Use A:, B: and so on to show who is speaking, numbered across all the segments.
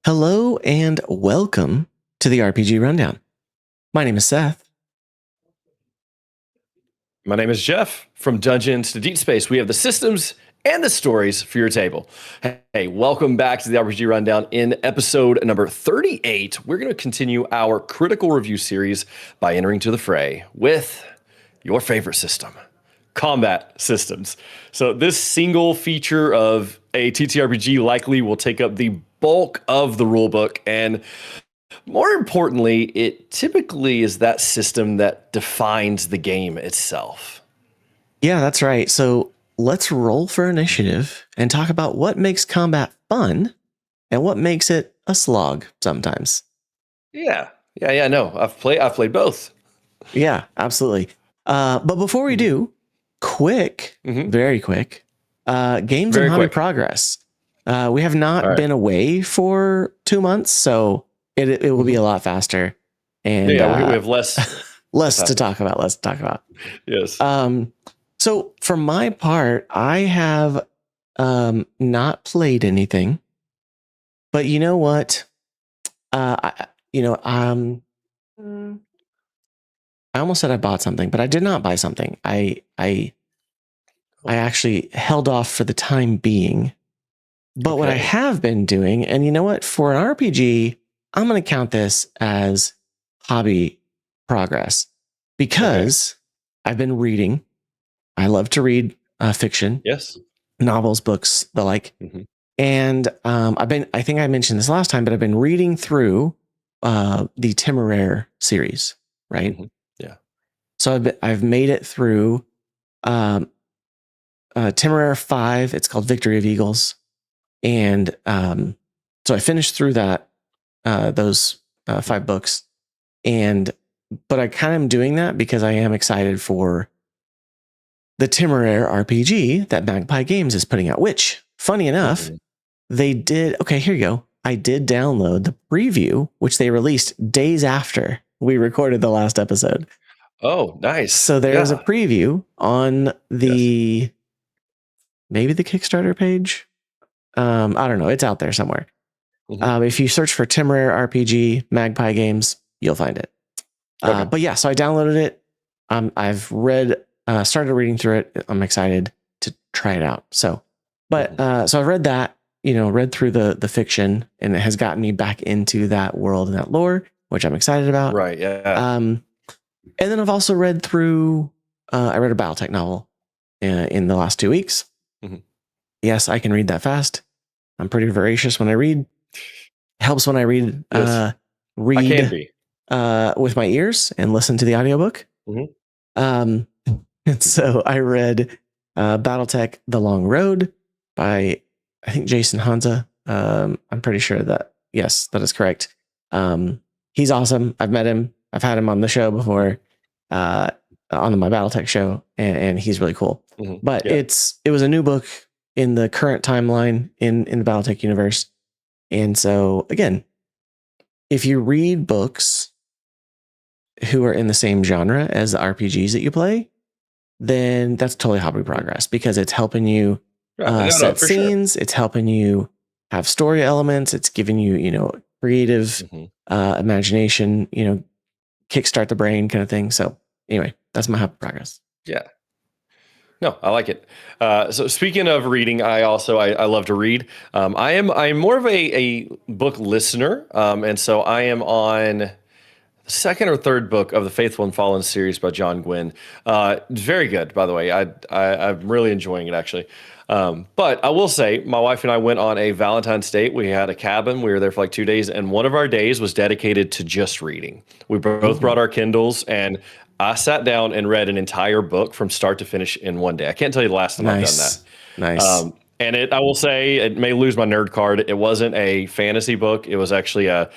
A: Hello and welcome to the RPG Rundown. My name is Seth.
B: My name is Jeff. From Dungeons to Deep Space, we have the systems and the stories for your table. Hey, welcome back to the RPG Rundown. In episode number 38, we're going to continue our critical review series by entering to the fray with your favorite system, combat systems. So this single feature of a TTRPG likely will take up the bulk of the rulebook, and more importantly, it typically is that system that defines the game itself.
A: Yeah, that's right. So let's roll for initiative and talk about what makes combat fun and what makes it a slog sometimes.
B: Yeah. No, I've played both.
A: Yeah, absolutely. But before we do, very quick, games
B: Very
A: and hobby
B: quick.
A: progress. We have not been away for 2 months, so it will be a lot faster. And
B: we have less
A: to talk about.
B: Yes.
A: So for my part, I have not played anything, but you know what? I almost said I bought something, but I did not buy something. I actually held off for the time being. But what I have been doing, and you know what? For an RPG, I'm going to count this as hobby progress because I've been reading. I love to read fiction.
B: Yes.
A: Novels, books, the like. And I think I mentioned this last time, but I've been reading through the Temeraire series, right?
B: Yeah.
A: So I've made it through Temeraire 5. It's called Victory of Eagles. And so I finished through those 5 books. But I kind of am doing that because I am excited for the Temeraire RPG that Magpie Games is putting out, which, funny enough, they did. Okay, here you go. I did download the preview, which they released days after we recorded the last episode.
B: Oh, nice.
A: So there's a preview on maybe the Kickstarter page. I don't know. It's out there somewhere. If you search for Temeraire RPG Magpie Games, you'll find it. But yeah, so I downloaded it. I've started reading through it. I'm excited to try it out. So I've read that, read through the fiction, and it has gotten me back into that world and that lore, which I'm excited about.
B: Right. Yeah.
A: And then I've also read through, I read a Battletech novel in the last 2 weeks. Yes, I can read that fast. I'm pretty voracious when I read. Helps when I read,
B: I can be.
A: With my ears and listen to the audiobook. And so I read Battletech The Long Road by, I think, Jason Hanza. I'm pretty sure that is correct. He's awesome. I've met him. I've had him on the show before, on my Battletech show, and he's really cool. But it was a new book in the current timeline in the Battletech universe. And so, again, if you read books who are in the same genre as the RPGs that you play, then that's totally hobby progress because it's helping you set scenes. Sure. It's helping you have story elements. It's giving you, creative imagination, kickstart the brain kind of thing. So anyway, that's my hobby progress.
B: Yeah. No, I like it. So speaking of reading, I love to read. I'm more of a book listener. And so I am on the second or third book of the Faithful and Fallen series by John Gwynne. Very good, by the way. I'm really enjoying it, actually. But I will say, my wife and I went on a Valentine's date. We had a cabin. We were there for like 2 days, and one of our days was dedicated to just reading. We both brought our Kindles, and I sat down and read an entire book from start to finish in one day. I can't tell you the last time I've done that.
A: Nice.
B: And I will say, it may lose my nerd card. It wasn't a fantasy book. It was actually a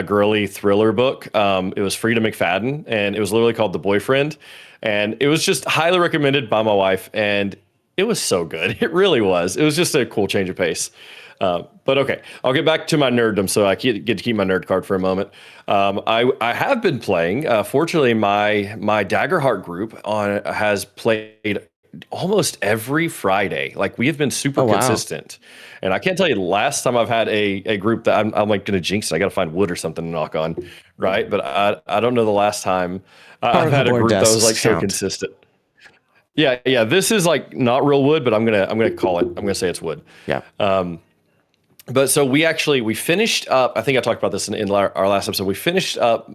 B: girly thriller book. It was Frida McFadden, and it was literally called The Boyfriend. And it was just highly recommended by my wife, and it was so good. It really was. It was just a cool change of pace. But okay, I'll get back to my nerddom, so I get to keep my nerd card for a moment. I have been playing. Fortunately, my Daggerheart group has played almost every Friday. Like we have been super
A: Oh, wow.
B: consistent. And I can't tell you the last time I've had a group that I'm like going to jinx it. I got to find wood or something to knock on. Right. But I don't know the last time I've had a
A: Particle board
B: group that was like
A: desks
B: so
A: count.
B: consistent. Yeah. Yeah. This is like not real wood, but I'm going to call it, I'm going to say it's wood.
A: Yeah.
B: But so we finished up. I think I talked about this in our last episode. We finished up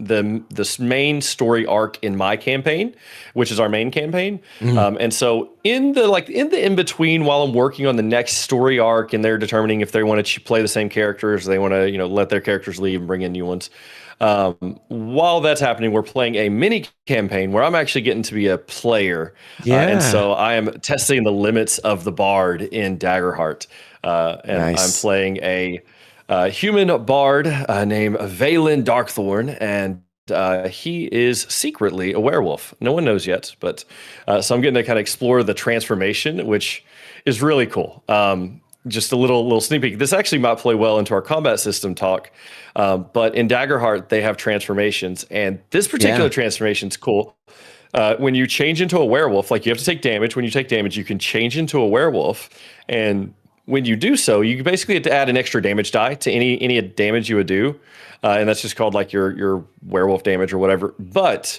B: this main story arc in my campaign, which is our main campaign. And so in the in between, while I'm working on the next story arc, and they're determining if they want to play the same characters, they want to let their characters leave and bring in new ones. While that's happening, we're playing a mini campaign where I'm actually getting to be a player. And so I am testing the limits of the bard in Daggerheart. And nice. I'm playing a human bard named Valen Darkthorn, and he is secretly a werewolf. No one knows yet, but so I'm getting to kind of explore the transformation, which is really cool. Just a little sneak peek. This actually might play well into our combat system talk, but in Daggerheart they have transformations, and this particular transformation is cool. When you change into a werewolf, like you have to take damage. When you take damage, you can change into a werewolf, and when you do so, you basically have to add an extra damage die to any damage you would do, and that's just called like your werewolf damage or whatever. But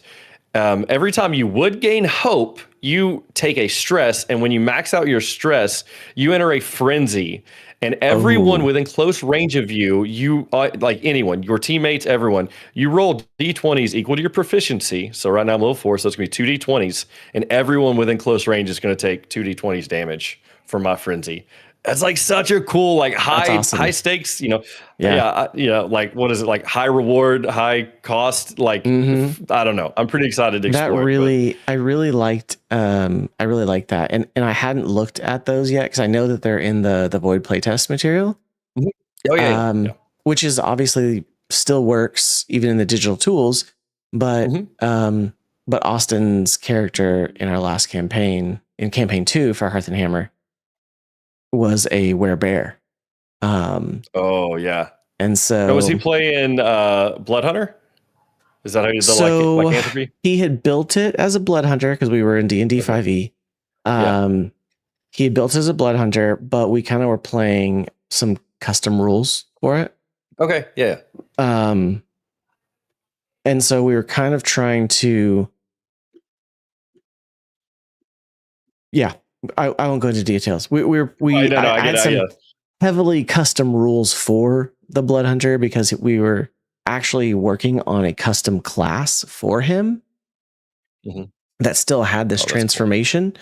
B: every time you would gain hope, you take a stress, and when you max out your stress, you enter a frenzy. And everyone within close range of you like anyone, your teammates, everyone, you roll d20s equal to your proficiency. So right now I'm level 4, so it's going to be 2 d20s, and everyone within close range is going to take 2 d20s damage from my frenzy. That's like such a cool, like high stakes, like what is it, like high reward, high cost, like I don't know. I'm pretty excited to explore.
A: I really liked that, and I hadn't looked at those yet because I know that they're in the Void playtest material.
B: Oh yeah,
A: which is obviously still works even in the digital tools, but Austin's character in our last campaign, in campaign 2 for Hearth and Hammer, was a werebear.
B: Oh yeah.
A: And so
B: was he playing Blood Hunter? Is that how you did the lycanthropy?
A: He had built it as a Blood Hunter because we were in D&D 5e. He had built it as a Blood Hunter, but we kind of were playing some custom rules for it.
B: Okay, yeah.
A: And so we were kind of trying to I won't go into details. I had some heavily custom rules for the Blood Hunter because we were actually working on a custom class for him that still had this transformation.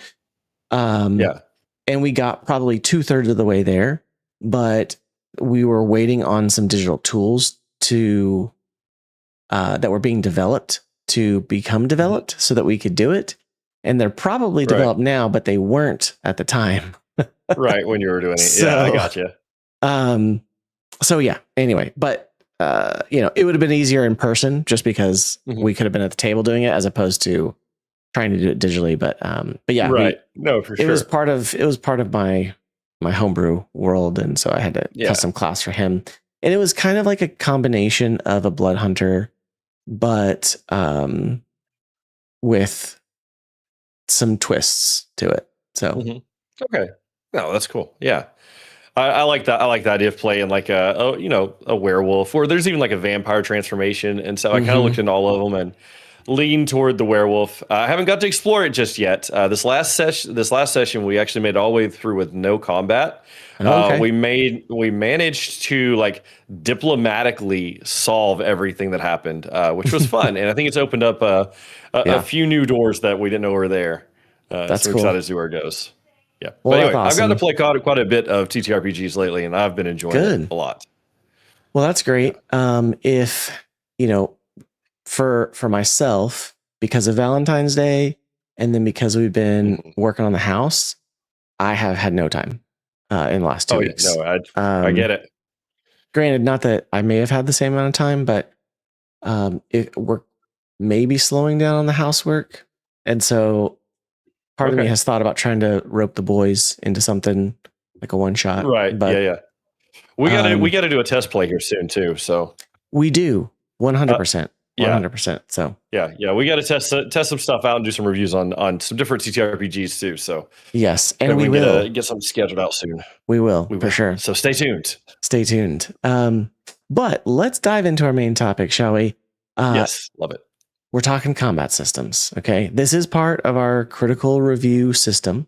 A: Cool. And we got probably 2/3 of the way there, but we were waiting on some digital tools to that were being developed to become developed so that we could do it. And they're probably developed now, but they weren't at the time.
B: Right, when you were doing it. So, yeah, I gotcha.
A: So yeah, anyway, but it would have been easier in person just because we could have been at the table doing it as opposed to trying to do it digitally. But yeah,
B: right. No, for sure.
A: It was part of my homebrew world, and so I had a custom class for him. And it was kind of like a combination of a Blood Hunter, but with some twists to it. So
B: okay, no, that's cool. Yeah, I like that. I like the idea of playing like a werewolf, or there's even like a vampire transformation. And so I kind of looked into all of them and leaned toward the werewolf. I haven't got to explore it just yet. This last session, we actually made it all the way through with no combat. We managed to like diplomatically solve everything that happened, which was fun. And I think it's opened up a few new doors that we didn't know were there.
A: That's
B: so
A: cool.
B: Excited to see where it goes. Yeah.
A: Well,
B: but anyway,
A: awesome.
B: I've got to play quite a bit of TTRPGs lately, and I've been enjoying it a lot.
A: Well, that's great. If for myself, because of Valentine's Day, and then because we've been working on the house, I have had no time in the last 2 weeks.
B: No, I get it.
A: Granted, not that I may have had the same amount of time, but we're maybe slowing down on the housework, and so part of me has thought about trying to rope the boys into something like a one shot.
B: Right. But, yeah. We got to do a test play here soon too. So
A: we do 100%. 100%. So
B: yeah, we got to test some stuff out and do some reviews on some different TTRPGs too. So
A: yes, and we
B: we
A: will
B: get something scheduled out soon.
A: We will for sure.
B: So stay tuned.
A: Stay tuned. But let's dive into our main topic, shall we?
B: Yes, love it.
A: We're talking combat systems. Okay, this is part of our critical review system.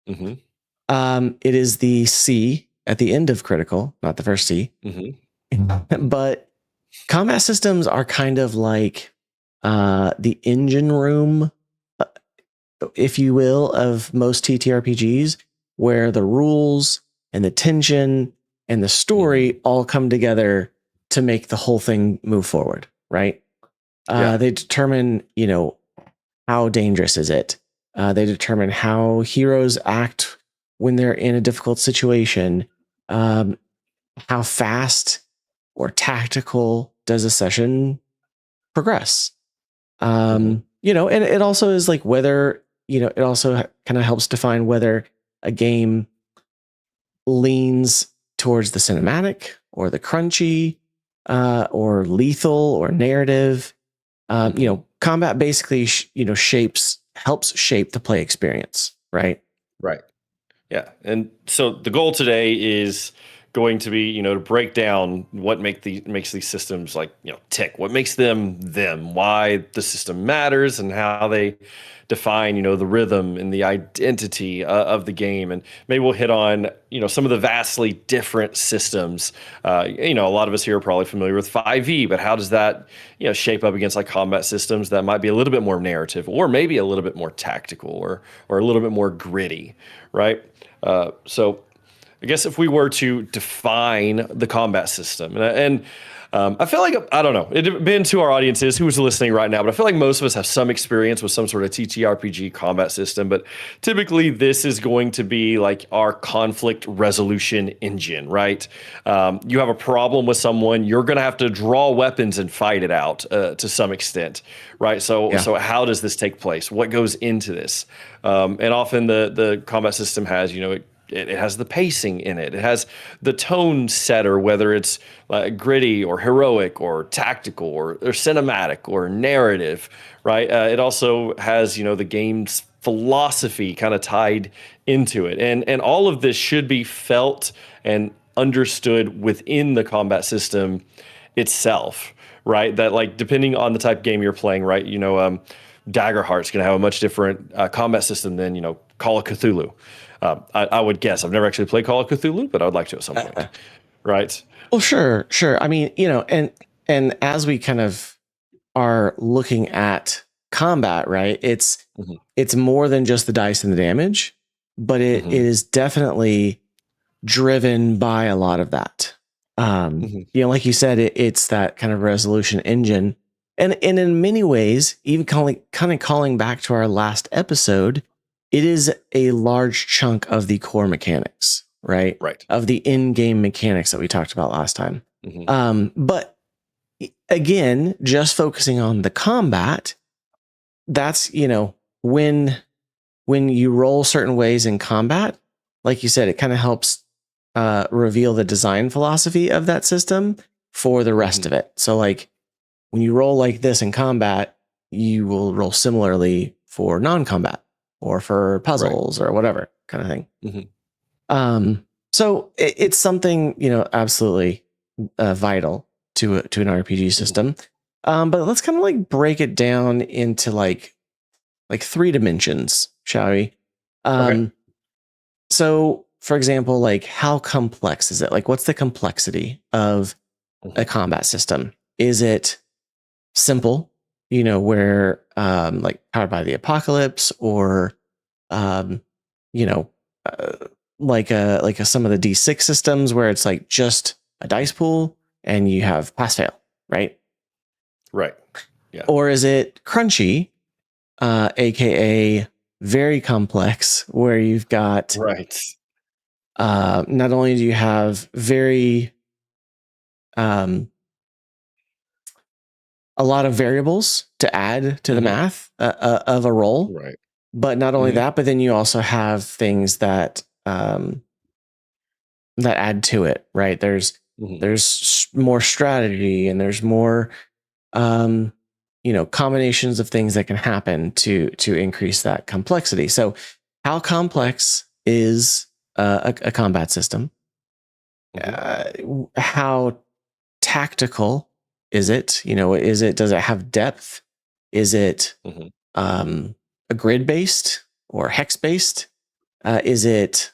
B: Mm-hmm.
A: It is the C at the end of critical, not the first C.
B: Mm-hmm.
A: But combat systems are kind of like the engine room, if you will, of most TTRPGs, where the rules and the tension and the story all come together to make the whole thing move forward, right? They determine, how dangerous is it? They determine how heroes act when they're in a difficult situation. How fast or tactical does a session progress? And it also is like whether, it also kind of helps define whether a game leans towards the cinematic or the crunchy, or lethal or narrative. Combat basically, helps shape the play experience, right?
B: Right. Yeah. And so the goal today is going to be, to break down what makes these systems tick, what makes them, why the system matters and how they define, the rhythm and the identity of the game. And maybe we'll hit on, some of the vastly different systems. A lot of us here are probably familiar with 5e, but how does that, shape up against like combat systems that might be a little bit more narrative or maybe a little bit more tactical or a little bit more gritty, right? So I guess if we were to define the combat system, and I feel like, I don't know, it depends who our audience is, who's listening right now, but I feel like most of us have some experience with some sort of TTRPG combat system, but typically this is going to be like our conflict resolution engine, right? You have a problem with someone, you're going to have to draw weapons and fight it out to some extent, right? So how does this take place? What goes into this? And often the combat system has, it has the pacing in it. It has the tone setter, whether it's gritty or heroic or tactical or cinematic or narrative, right? It also has, the game's philosophy kind of tied into it. And all of this should be felt and understood within the combat system itself, right? That like, depending on the type of game you're playing, right? Daggerheart's going to have a much different combat system than, Call of Cthulhu. I would guess. I've never actually played Call of Cthulhu, but I would like to at some point. Right?
A: Well, sure. I mean, and as we kind of are looking at combat, right? It's more than just the dice and the damage, but it is definitely driven by a lot of that. Like you said, it's that kind of resolution engine. And in many ways, even kind of calling back to our last episode, it is a large chunk of the core mechanics, right?
B: Right.
A: Of the in-game mechanics that we talked about last time. But again, just focusing on the combat, that's, when you roll certain ways in combat, like you said, it kind of helps reveal the design philosophy of that system for the rest of it. So like when you roll like this in combat, you will roll similarly for non-combat or for puzzles or whatever kind of thing. So it's something, absolutely vital to an RPG system. But let's kind of like break it down into like 3 dimensions, shall we? So for example, like how complex is it? Like what's the complexity of a combat system? Is it simple, where like Powered by the Apocalypse or like some of the D6 systems where it's like just a dice pool and you have pass fail, right?
B: Right. Yeah.
A: Or is it crunchy, aka very complex, where you've got not only do you have very a lot of variables to add to the math of a roll,
B: right?
A: But not only that, but then you also have things that that add to it, right? There's more strategy and there's more combinations of things that can happen to increase that complexity. So how complex is a combat system? How tactical is it? Does it have depth? Is it a grid based or hex based? Is it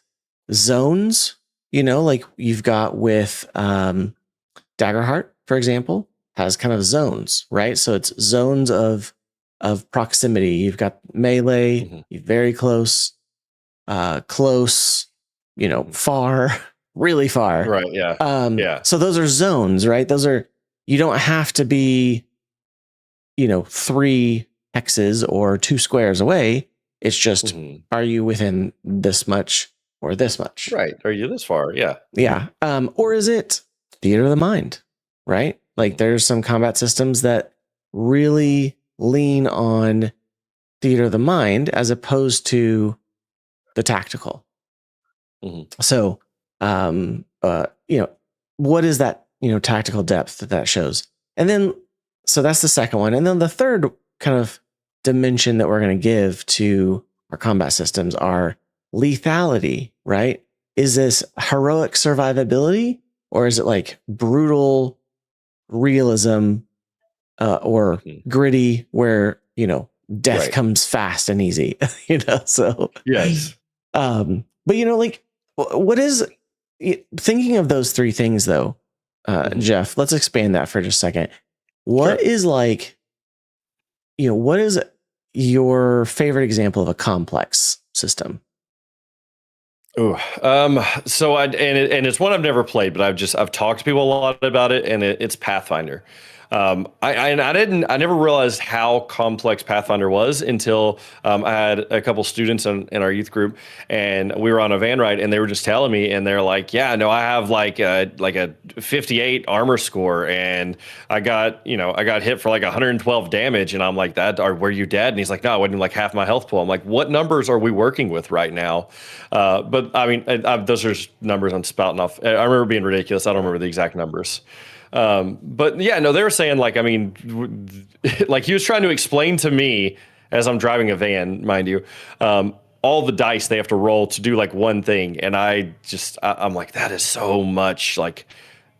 A: zones? Like you've got with Daggerheart, for example, has kind of zones, right? So it's zones of proximity. You've got melee, very close, close, far, really far.
B: Right. Yeah.
A: So those are zones, right? You don't have to be, 3 hexes or 2 squares away. It's just, are you within this much or this much?
B: Right. Are you this far? Yeah.
A: Yeah. Or is it theater of the mind, right? Like there's some combat systems that really lean on theater of the mind as opposed to the tactical. So, what is that, tactical depth that shows? And then, so that's the second one. And then the third kind of dimension that we're going to give to our combat systems are lethality, right? Is this heroic survivability or is it like brutal realism or gritty where, death comes fast and easy, so.
B: Yes.
A: But, like what is thinking of those 3 things though, Jeff, let's expand that for just a second. What is like, what is your favorite example of a complex system?
B: Oh, so and it's one I've never played, but I've talked to people a lot about it, and it's Pathfinder. I never realized how complex Pathfinder was until I had a couple students in our youth group, and we were on a van ride, and they were just telling me, and they're like, "Yeah, no, I have like a 58 armor score, and I got hit for like 112 damage," and I'm like, were you dead?" And he's like, "No, I wasn't like half my health pool." I'm like, "What numbers are we working with right now?" But I mean, those are just numbers I'm spouting off. I remember being ridiculous. I don't remember the exact numbers. But yeah, no, they were saying like, I mean, like he was trying to explain to me as I'm driving a van, mind you, all the dice they have to roll to do like one thing. And I'm like, that is so much like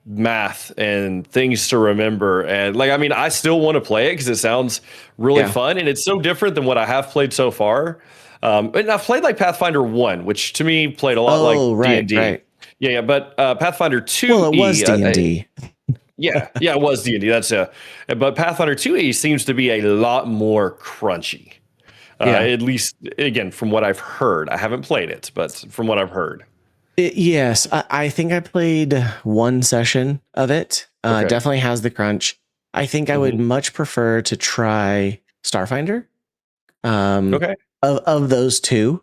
B: math and things to remember. And like, I mean, I still want to play it because it sounds really fun. And it's so different than what I have played so far. And I've played like Pathfinder 1, which to me played a lot like D&D.
A: Right.
B: Yeah, but Pathfinder 2E.
A: Well, it was D&D.
B: Yeah, it was D&D. But Pathfinder 2E seems to be a lot more crunchy. At least, again, from what I've heard. I haven't played it, but from what I've heard.
A: Yes, I think I played 1 session of it. Definitely has the crunch. I think I would much prefer to try Starfinder. Of those 2.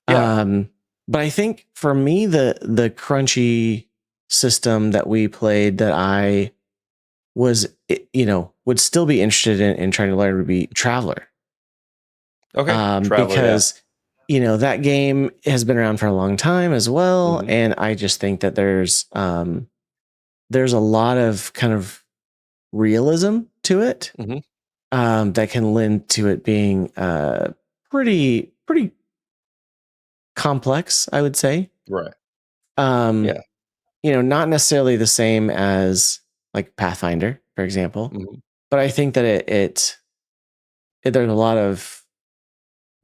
A: But I think for me, the crunchy system that we played that I was, would still be interested in trying to learn would be Traveler.
B: Traveler,
A: because that game has been around for a long time as well, and I just think that there's a lot of kind of realism to it that can lend to it being pretty complex, I would say.
B: Right.
A: Not necessarily the same as like Pathfinder, for example, but I think that it there's a lot of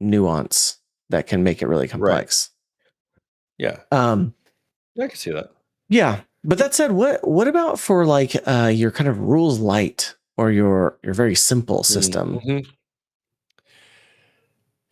A: nuance that can make it really complex.
B: Right. Yeah. I can see that. Yeah.
A: But that said, what about for like your kind of rules light or your very simple system?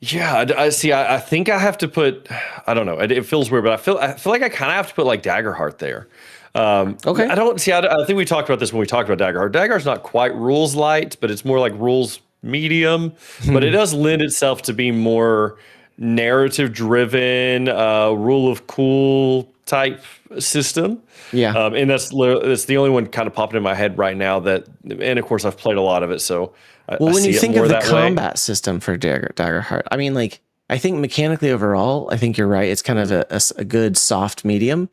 B: Yeah, I see. I think I have to put. I don't know. It feels weird, but I feel like I kind of have to put like Daggerheart there.
A: Okay.
B: I don't see. I think we talked about this when we talked about Daggerheart. Daggerheart's not quite rules light, but it's more like rules medium. But it does lend itself to be more narrative driven, rule of cool type system.
A: Yeah.
B: And that's the only one kind of popping in my head right now. And of course I've played a lot of it, so.
A: Well, when you think of the combat system for Daggerheart, I mean, like, I think mechanically overall, I think you're right. It's kind of a good soft medium.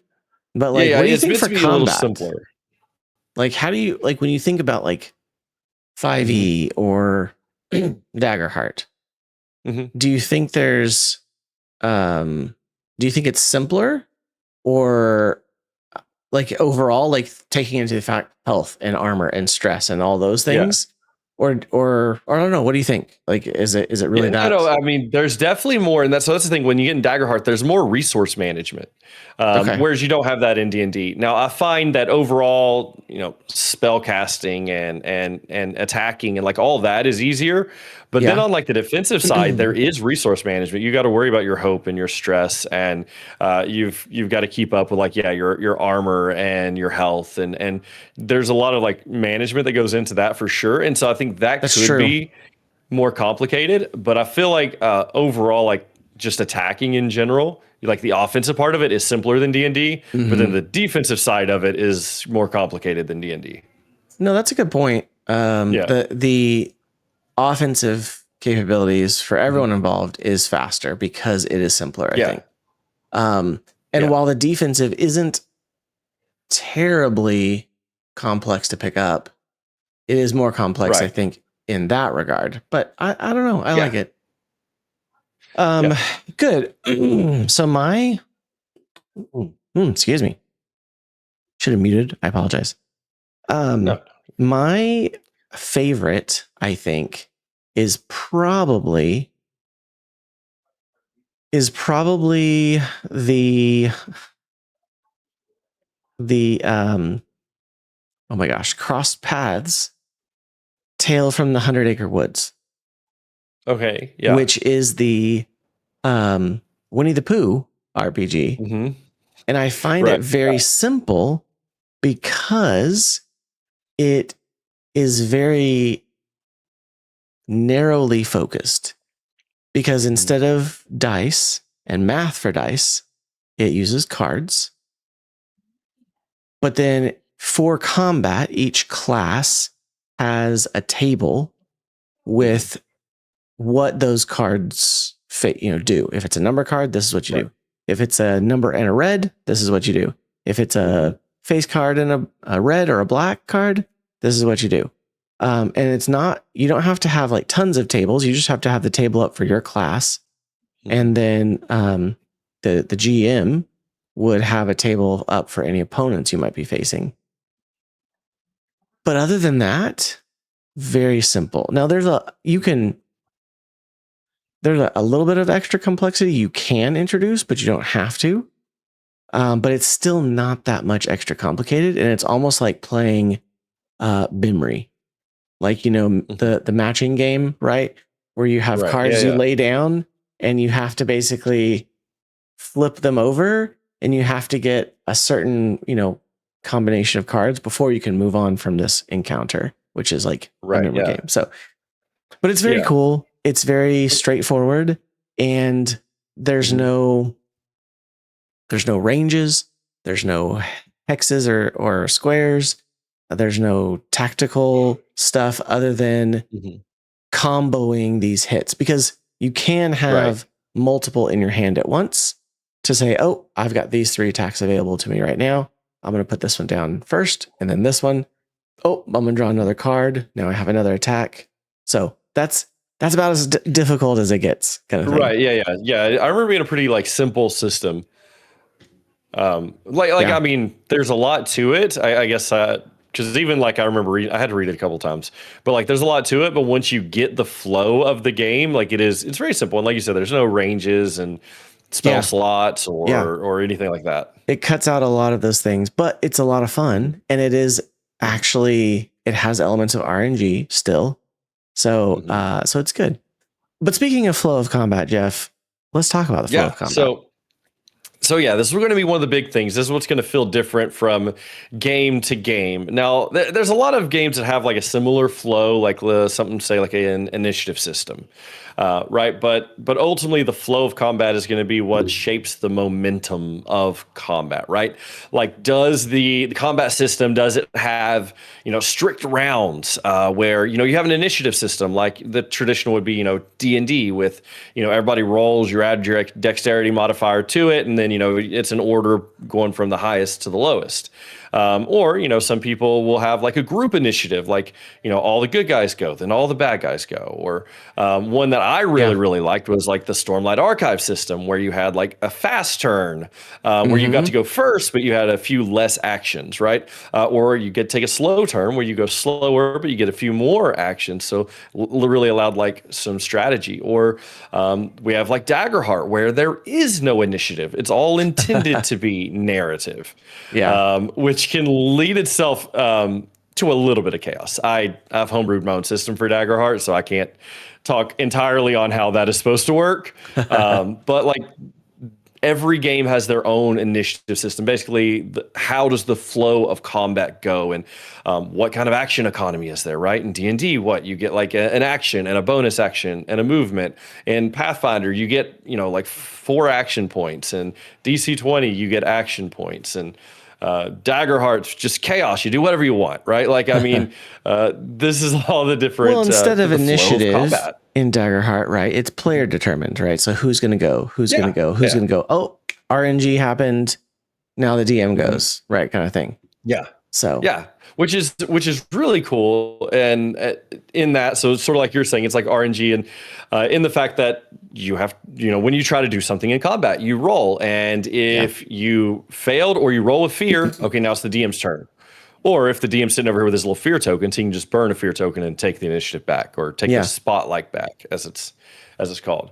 A: But like, what do you think for combat?
B: Simpler.
A: Like, how do you like when you think about like 5e or Daggerheart. Do you think there's do you think it's simpler, or like overall, like taking into fact health and armor and stress and all those things? Or I don't know, what do you think? Like, is it really that?
B: No, I mean, there's definitely more, and that's the thing. When you get in Daggerheart, there's more resource management, whereas you don't have that in D&D. Now, I find that overall, spell casting and attacking and like all that is easier. But then on like the defensive side, there is resource management. You got to worry about your hope and your stress, and you've got to keep up with like your armor and your health, and there's a lot of like management that goes into that for sure. And so I think that could be more complicated, but I feel like overall, like just attacking in general, like the offensive part of it is simpler than D&D, but then the defensive side of it is more complicated than D&D.
A: No, that's a good point. The offensive capabilities for everyone involved is faster because it is simpler, I think. And while the defensive isn't terribly complex to pick up, it is more complex, I think, in that regard. But I don't know. I like it. Good. So my excuse me. Should have muted. I apologize. No. My favorite, I think, is probably the oh my gosh, Crossed Paths Tale from the 100-Acre Woods.
B: Okay, yeah.
A: Which is the Winnie the Pooh RPG. And I find it very simple because it is very narrowly focused. Because instead of dice and math for dice, it uses cards. But then for combat, each class has a table with what those cards do. If it's a number card, this is what you do. If it's a number and a red, this is what you do. If it's a face card and a red or a black card, this is what you do. And it's not, you don't have to have like tons of tables. You just have to have the table up for your class. And then the GM would have a table up for any opponents you might be facing. But other than that, very simple. Now there's a little bit of extra complexity you can introduce, but you don't have to. But it's still not that much extra complicated, and it's almost like playing Bimri, like the matching game, right? Where you have cards you lay down, and you have to basically flip them over, and you have to get a certain combination of cards before you can move on from this encounter, which is like a memory game. So, but it's very cool. It's very straightforward, and there's no ranges, there's no hexes or squares, there's no tactical stuff other than comboing these hits, because you can have multiple in your hand at once to say, oh, I've got these 3 attacks available to me right now. I'm going to put this one down first, and then this one. Oh, I'm going to draw another card. Now I have another attack. So that's about as difficult as it gets, kind of thing. Right.
B: Yeah. I remember being a pretty like simple system. I mean, there's a lot to it. I guess because even like I remember I had to read it a couple times, but like there's a lot to it. But once you get the flow of the game, like it's very simple. And like you said, there's no ranges and spell slots or anything like that.
A: It cuts out a lot of those things, but it's a lot of fun, and it is actually, it has elements of RNG still. So so it's good. But speaking of flow of combat, Jeff, let's talk about the flow of combat.
B: So yeah, this is going to be one of the big things. This is what's going to feel different from game to game. Now, there's a lot of games that have like a similar flow, like something say like an initiative system, right? But ultimately, the flow of combat is going to be what shapes the momentum of combat, right? Like, does the combat system, does it have strict rounds where you have an initiative system like the traditional would be D&D with everybody rolls, you add your dexterity modifier to it, and then it's an order going from the highest to the lowest. Or, some people will have like a group initiative, like, all the good guys go, then all the bad guys go. Or one that I really liked was like the Stormlight Archive system, where you had like a fast turn, where you got to go first, but you had a few less actions, right? Or you get to take a slow turn where you go slower, but you get a few more actions. So really allowed like some strategy. Or we have like Daggerheart, where there is no initiative. It's all intended to be narrative, which can lead itself to a little bit of chaos. I've homebrewed my own system for Daggerheart, so I can't talk entirely on how that is supposed to work. But like, every game has their own initiative system. Basically, how does the flow of combat go, and what kind of action economy is there, right? In D&D, what you get like an action and a bonus action and a movement. In Pathfinder, you get like 4 action points, and DC-20 you get action points, and Daggerheart's just chaos. You do whatever you want, right? Like, I mean, this is all the different.
A: Well, instead of initiative
B: of
A: in Daggerheart, right? It's player determined, right? So who's going to go? Who's going to go? Who's going to go? Oh, RNG happened. Now the DM goes, right? Kind of thing.
B: Yeah.
A: So
B: which is really cool, and in that, so it's sort of like you're saying, it's like RNG, and in the fact that you have, when you try to do something in combat, you roll, and if you failed or you roll with fear, okay, now it's the DM's turn. Or if the DM's sitting over here with his little fear token, so you can just burn a fear token and take the initiative back, or take the spotlight back, as it's called.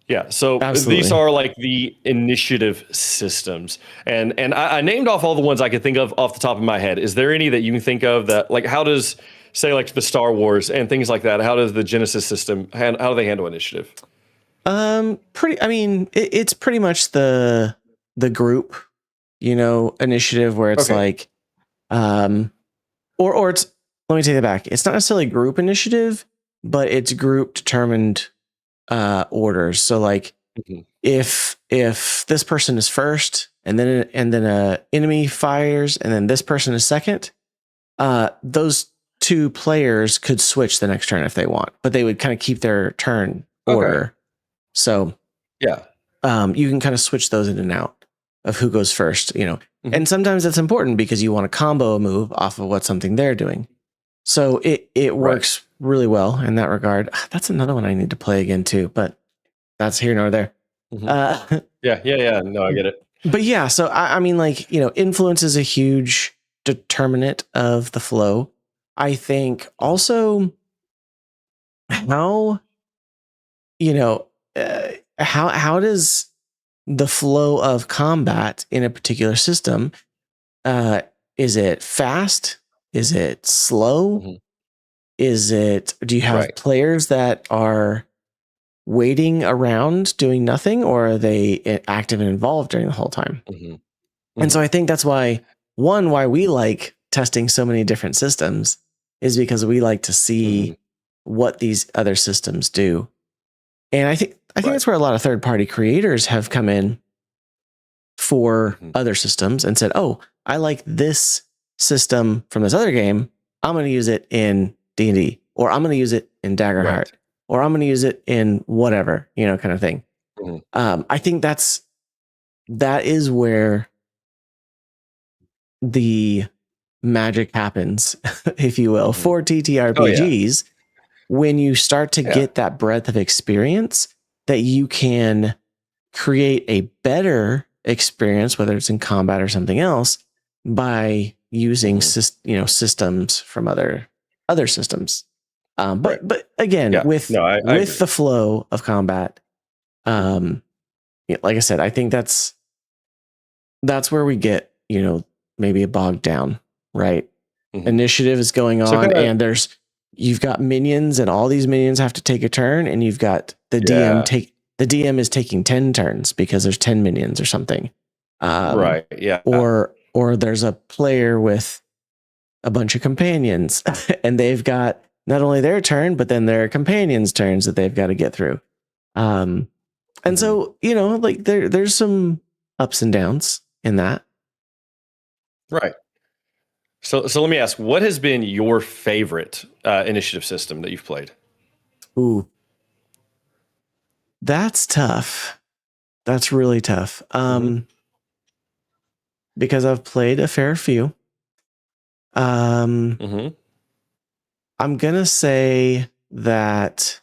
B: Yeah, so these are like the initiative systems, and I named off all the ones I could think of off the top of my head. Is there any that you can think of that, like, how does, say, like the Star Wars and things like that, how does the Genesis system, how do they handle initiative?
A: It's pretty much the group, initiative, where it's like, or it's, let me take it back. It's not necessarily group initiative, but it's group determined orders. So like, if this person is first, and then a enemy fires, and then this person is second, those 2 players could switch the next turn if they want, but they would kind of keep their turn order. So you can kind of switch those in and out of who goes first, and sometimes that's important because you want to combo a move off of what something they're doing. So it works really well in that regard. That's another one I need to play again too, but that's here nor there.
B: Yeah. No, I get it.
A: But yeah, so I mean, like, influence is a huge determinant of the flow. I think also how, how does the flow of combat in a particular system, is it fast? Is it slow? Do you have players that are waiting around doing nothing, or are they active and involved during the whole time? And so I think that's why we like testing so many different systems, is because we like to see what these other systems do. And I think that's where a lot of third-party creators have come in for other systems and said, oh, I like this system from this other game. I'm going to use it in D&D, or I'm going to use it in Daggerheart, or I'm going to use it in whatever, kind of thing. I think that is where the magic happens, if you will, for TTRPGs, when you start to get that breadth of experience, that you can create a better experience, whether it's in combat or something else, by using systems from other systems. But again, with the flow of combat, like I said, I think that's where we get, maybe a bogged down, right? Initiative is going on, and you've got minions, and all these minions have to take a turn, and you've got the DM is taking 10 turns because there's 10 minions or something. Or there's a player with a bunch of companions and they've got not only their turn, but then their companions' turns that they've got to get through. And so, like there's some ups and downs in that.
B: Right. So let me ask, what has been your favorite initiative system that you've played?
A: Ooh, that's tough. That's really tough. Because I've played a fair few. I'm gonna say that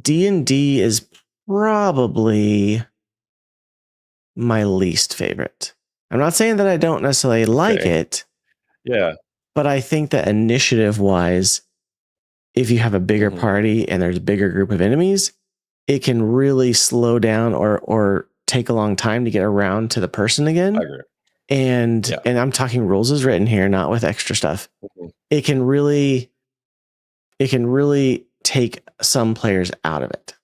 A: D&D is probably my least favorite. I'm not saying that I don't necessarily like it.
B: Yeah.
A: But I think that initiative wise, if you have a bigger party and there's a bigger group of enemies, it can really slow down or take a long time to get around to the person again.
B: I agree.
A: And I'm talking rules as written here, not with extra stuff. It can really take some players out of it.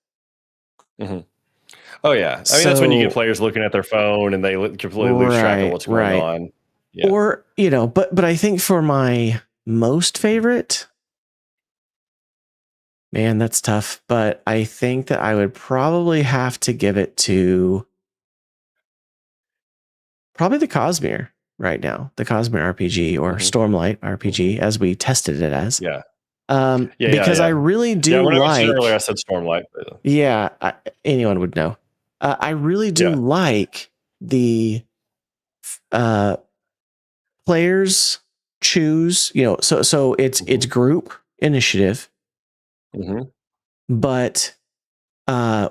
B: Oh yeah, I mean that's when you get players looking at their phone and they completely lose track of what's going on.
A: Yeah. Or but I think for my most favorite, man, that's tough. But I think that I would probably have to give it to probably the Cosmere right now, the Cosmere RPG or Stormlight RPG, as we tested it as.
B: Yeah.
A: Because I really do
B: when
A: like.
B: I mentioned earlier, I said Stormlight.
A: Yeah, anyone would know. I really do like the players choose. So it's group initiative, but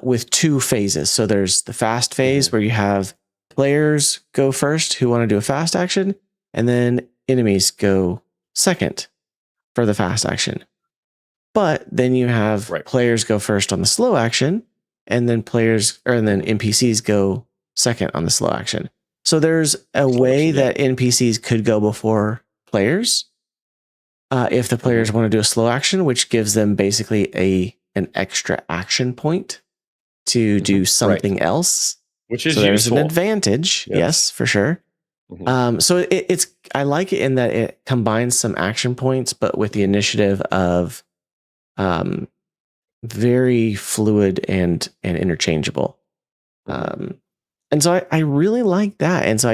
A: with two phases. So there's the fast phase where you have players go first who want to do a fast action, and then enemies go second for the fast action. But then you have players go first on the slow action, and then NPCs go second on the slow action. So there's a way that NPCs could go before players if the players want to do a slow action, which gives them basically an extra action point to do something else,
B: which is
A: there's
B: useful.
A: an advantage. Yes, for sure. So it's I like it in that it combines some action points, but with the initiative of very fluid and interchangeable. And so I really like that. And so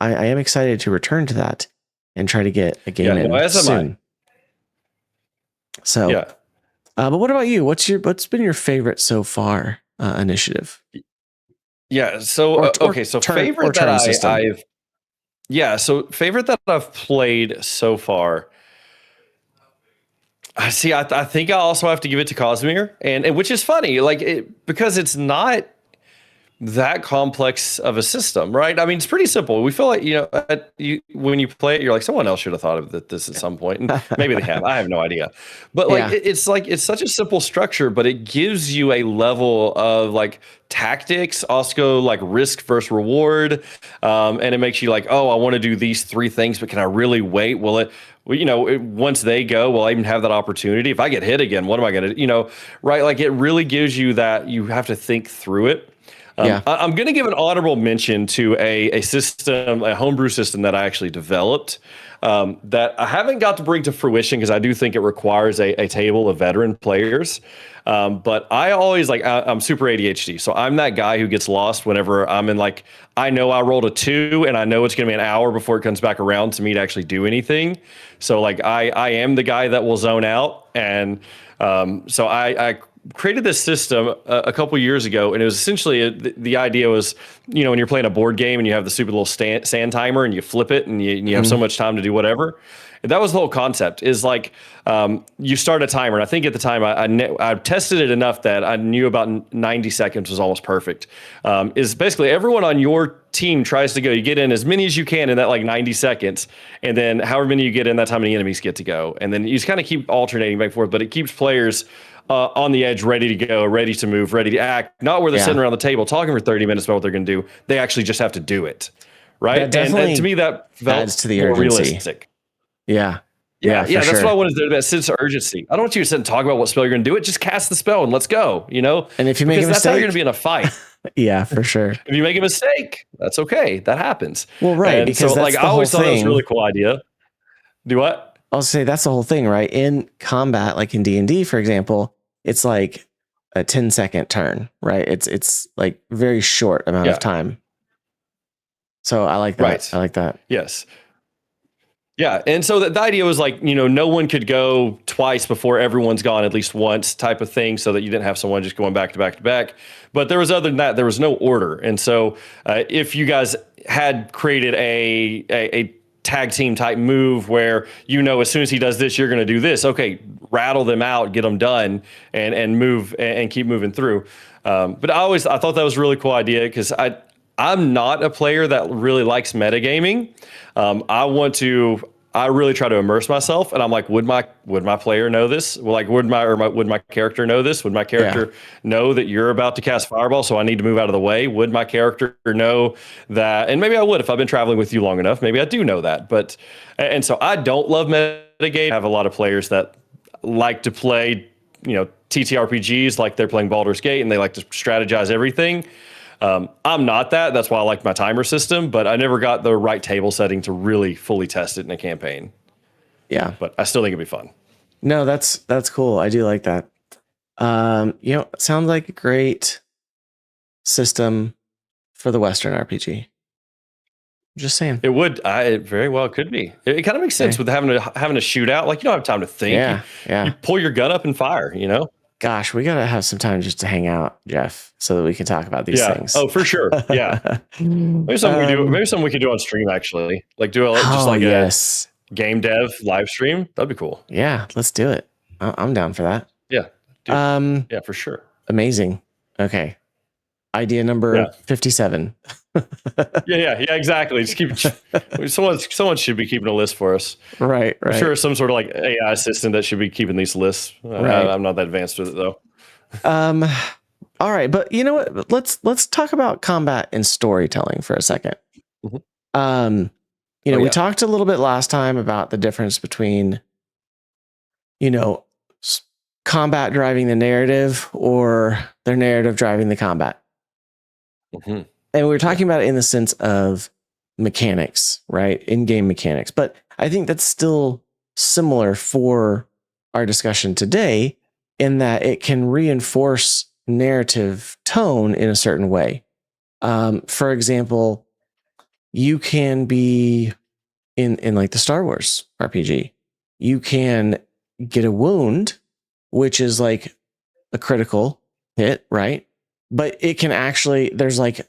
A: I am excited to return to that and try to get a game in soon. So, but what about you? What's been your favorite so far initiative?
B: Yeah. So, favorite that I've played so far. I think I also have to give it to Cosmere, and which is funny, because it's not that complex of a system, right? I mean, it's pretty simple. We feel like, when you play it, you're like, someone else should have thought of this at some point. And maybe they have. I have no idea. But it's such a simple structure, but it gives you a level of tactics, also risk versus reward. And it makes you oh, I want to do these three things, but can I really wait? Once they go, will I even have that opportunity? If I get hit again, what am I going to, right? It really gives you that you have to think through it. I'm going to give an honorable mention to a system, a homebrew system that I actually developed that I haven't got to bring to fruition because I do think it requires a table of veteran players. But I always I'm super ADHD. So I'm that guy who gets lost whenever I'm in I know I rolled a 2 and I know it's going to be an hour before it comes back around to me to actually do anything. So I am the guy that will zone out. And so I created this system a couple years ago, and it was essentially the idea was, when you're playing a board game and you have the stupid little sand timer and you flip it and you have so much time to do whatever. And that was the whole concept is you start a timer. And I think at the time I tested it enough that I knew about 90 seconds was almost perfect. Is basically everyone on your team tries to go, you get in as many as you can in that 90 seconds. And then however many you get in, that's how many enemies get to go. And then you just kind of keep alternating back and forth, but it keeps players on the edge, ready to go, ready to move, ready to act, not where they're sitting around the table talking for 30 minutes about what they're going to do. They actually just have to do it. Right. And to me, that
A: adds to the urgency.
B: Realistic.
A: Yeah.
B: That's what I wanted to do, that sense of urgency. I don't want you to sit and talk about what spell you're going to do. Just cast the spell and let's go,
A: And if you make a mistake,
B: that's how you're going to be in a fight.
A: Yeah, for sure.
B: If you make a mistake, that's okay. That happens.
A: Well, right. And because that's
B: I always thought it was a really cool idea. Do what?
A: I'll say that's the whole thing, right? In combat, like in D&D, for example, it's a 10-second turn, right? It's very short amount of time. So I like that. Right. I like that.
B: Yes. Yeah. And so the idea was like, no one could go twice before everyone's gone at least once type of thing, so that you didn't have someone just going back to back to back. But there was, other than that, there was no order. And so if you guys had created a tag team type move where, as soon as he does this, you're going to do this. Okay, rattle them out, get them done, and move and keep moving through. But I thought that was a really cool idea, because I'm not a player that really likes metagaming. I really try to immerse myself, and I'm like, would my player know this? Like, would my character know this? Would my character know that you're about to cast fireball, so I need to move out of the way? Would my character know that? And maybe I would, if I've been traveling with you long enough. Maybe I do know that. But, and so I don't love metagame. I have a lot of players that like to play, TTRPGs, like they're playing Baldur's Gate, and they like to strategize everything. I'm not that. That's why I like my timer system, but I never got the right table setting to really fully test it in a campaign.
A: Yeah.
B: But I still think it'd be fun.
A: No, that's cool. I do like that. It sounds like a great system for the Western RPG. Just saying.
B: It would. It very well could be. It kind of makes sense with having a shootout. Like, you don't have time to think.
A: Yeah.
B: You pull your gun up and fire,
A: Gosh, we got to have some time just to hang out, Jeff, so that we can talk about these things.
B: Oh, for sure. Yeah. Maybe something we do. Maybe something we could do on stream, actually. Like do a game dev live stream. That'd be cool.
A: Yeah, let's do it. I'm down for that.
B: Yeah. Dude. Yeah, for sure.
A: Amazing. Okay. Idea number 57.
B: Yeah, exactly. Just keep someone should be keeping a list for us.
A: Right.
B: I'm sure some sort of like AI assistant that should be keeping these lists. Right. I'm not that advanced with it though.
A: All right, but you know what? Let's talk about combat and storytelling for a second. Mm-hmm. We talked a little bit last time about the difference between, combat driving the narrative or their narrative driving the combat. Mm-hmm. And we were talking about it in the sense of mechanics, right? In-game mechanics. But I think that's still similar for our discussion today, in that it can reinforce narrative tone in a certain way. For example, you can be in like the Star Wars RPG, you can get a wound, which is like a critical hit, right? But it can actually, there's like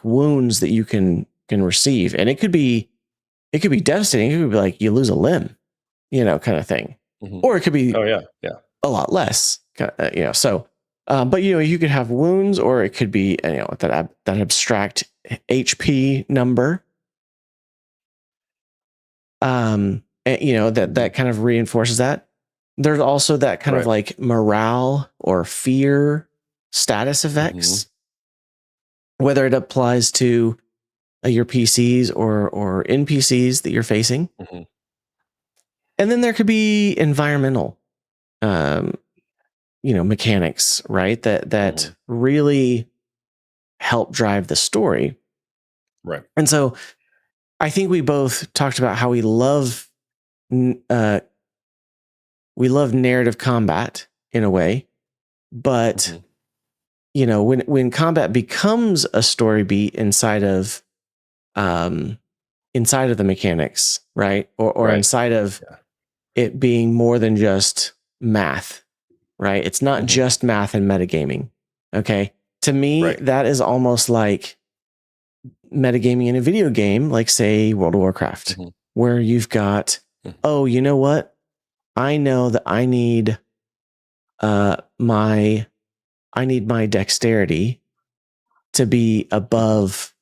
A: wounds that you can receive, and it could be devastating. It could be like you lose a limb, kind of thing, or it could be a lot less, So, but you could have wounds, or it could be that abstract HP number. And, that kind of reinforces that. There's also that kind of like morale or fear status effects, whether it applies to your PCs or NPCs that you're facing. And then there could be environmental, mechanics, right? That really help drive the story.
B: Right.
A: And so I think we both talked about how we love narrative combat in a way, but when combat becomes a story beat inside of the mechanics, right? Or inside of it being more than just math, right? It's not just math and metagaming. Okay. To me, that is almost like metagaming in a video game, like say World of Warcraft, where you've got, oh, you know what? I know that I need my dexterity to be above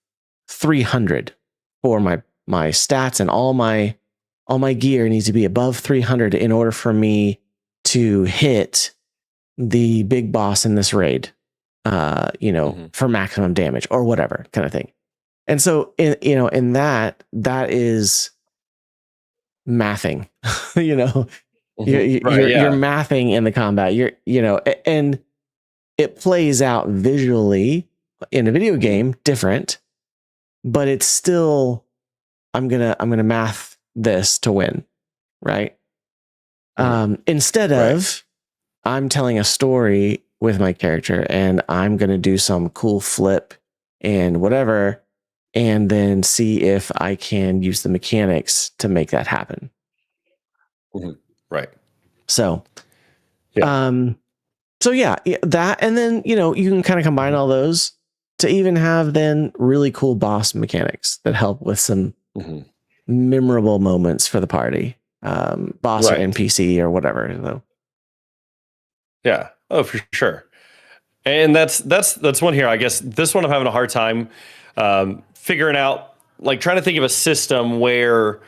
A: 300 for my stats, and all my gear needs to be above 300 in order for me to hit the big boss in this raid, for maximum damage or whatever kind of thing. And so in that is mathing, you're mathing in the combat. And it plays out visually in a video game different, but it's still, I'm gonna math this to win, right? Instead of I'm telling a story with my character and I'm gonna do some cool flip and whatever, and then see if I can use the mechanics to make that happen.
B: Right.
A: So, so yeah, that, and then, you know, you can kind of combine all those to even have then really cool boss mechanics that help with some memorable moments for the party, boss or NPC or whatever. So.
B: Yeah. Oh, for sure. And that's one here. I guess this one I'm having a hard time figuring out, like trying to think of a system where,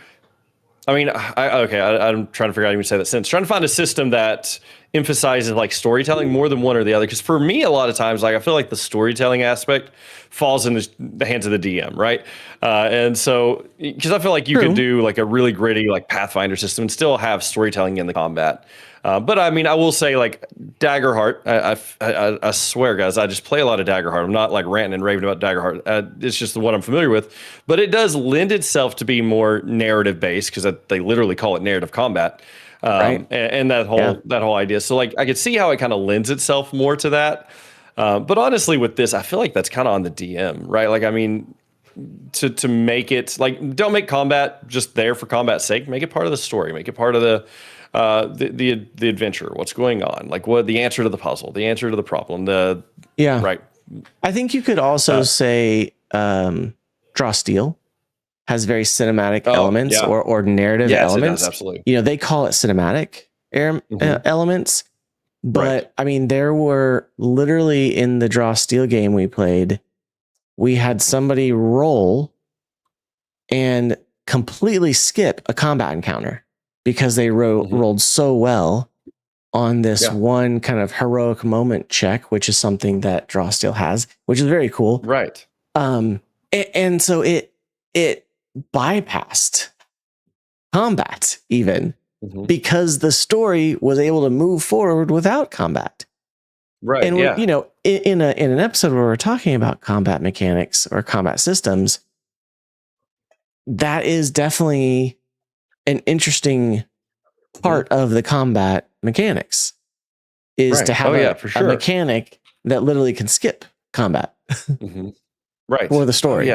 B: I mean, I'm trying to figure out how to say that sentence. Trying to find a system that emphasizes like storytelling more than one or the other. Because for me, a lot of times, like I feel like the storytelling aspect falls in the hands of the DM, right? And so, because I feel like you could do like a really gritty like Pathfinder system and still have storytelling in the combat. But I mean, I will say like Daggerheart. I swear, guys, I just play a lot of Daggerheart. I'm not like ranting and raving about Daggerheart. It's just what I'm familiar with. But it does lend itself to be more narrative based because they literally call it narrative combat. Right. And that whole idea. So like I could see how it kind of lends itself more to that. But honestly, with this, I feel like that's kind of on the DM, right? Like I mean, to make it like don't make combat just there for combat's sake. Make it part of the story. Make it part of the adventure, what's going on, like what the answer to the puzzle, the answer to the problem, right.
A: I think you could also say Draw Steel has very cinematic elements or narrative elements.
B: It does, absolutely.
A: You know, they call it cinematic elements, but I mean, there were literally in the Draw Steel game we played, we had somebody roll and completely skip a combat encounter because they rolled so well on this one kind of heroic moment check, which is something that Draw Steel has, which is very cool.
B: Right.
A: And so it bypassed combat even because the story was able to move forward without combat.
B: Right.
A: And you know, in an episode where we're talking about combat mechanics or combat systems, that is definitely an interesting part of the combat mechanics is to have a mechanic that literally can skip combat
B: right
A: for the story.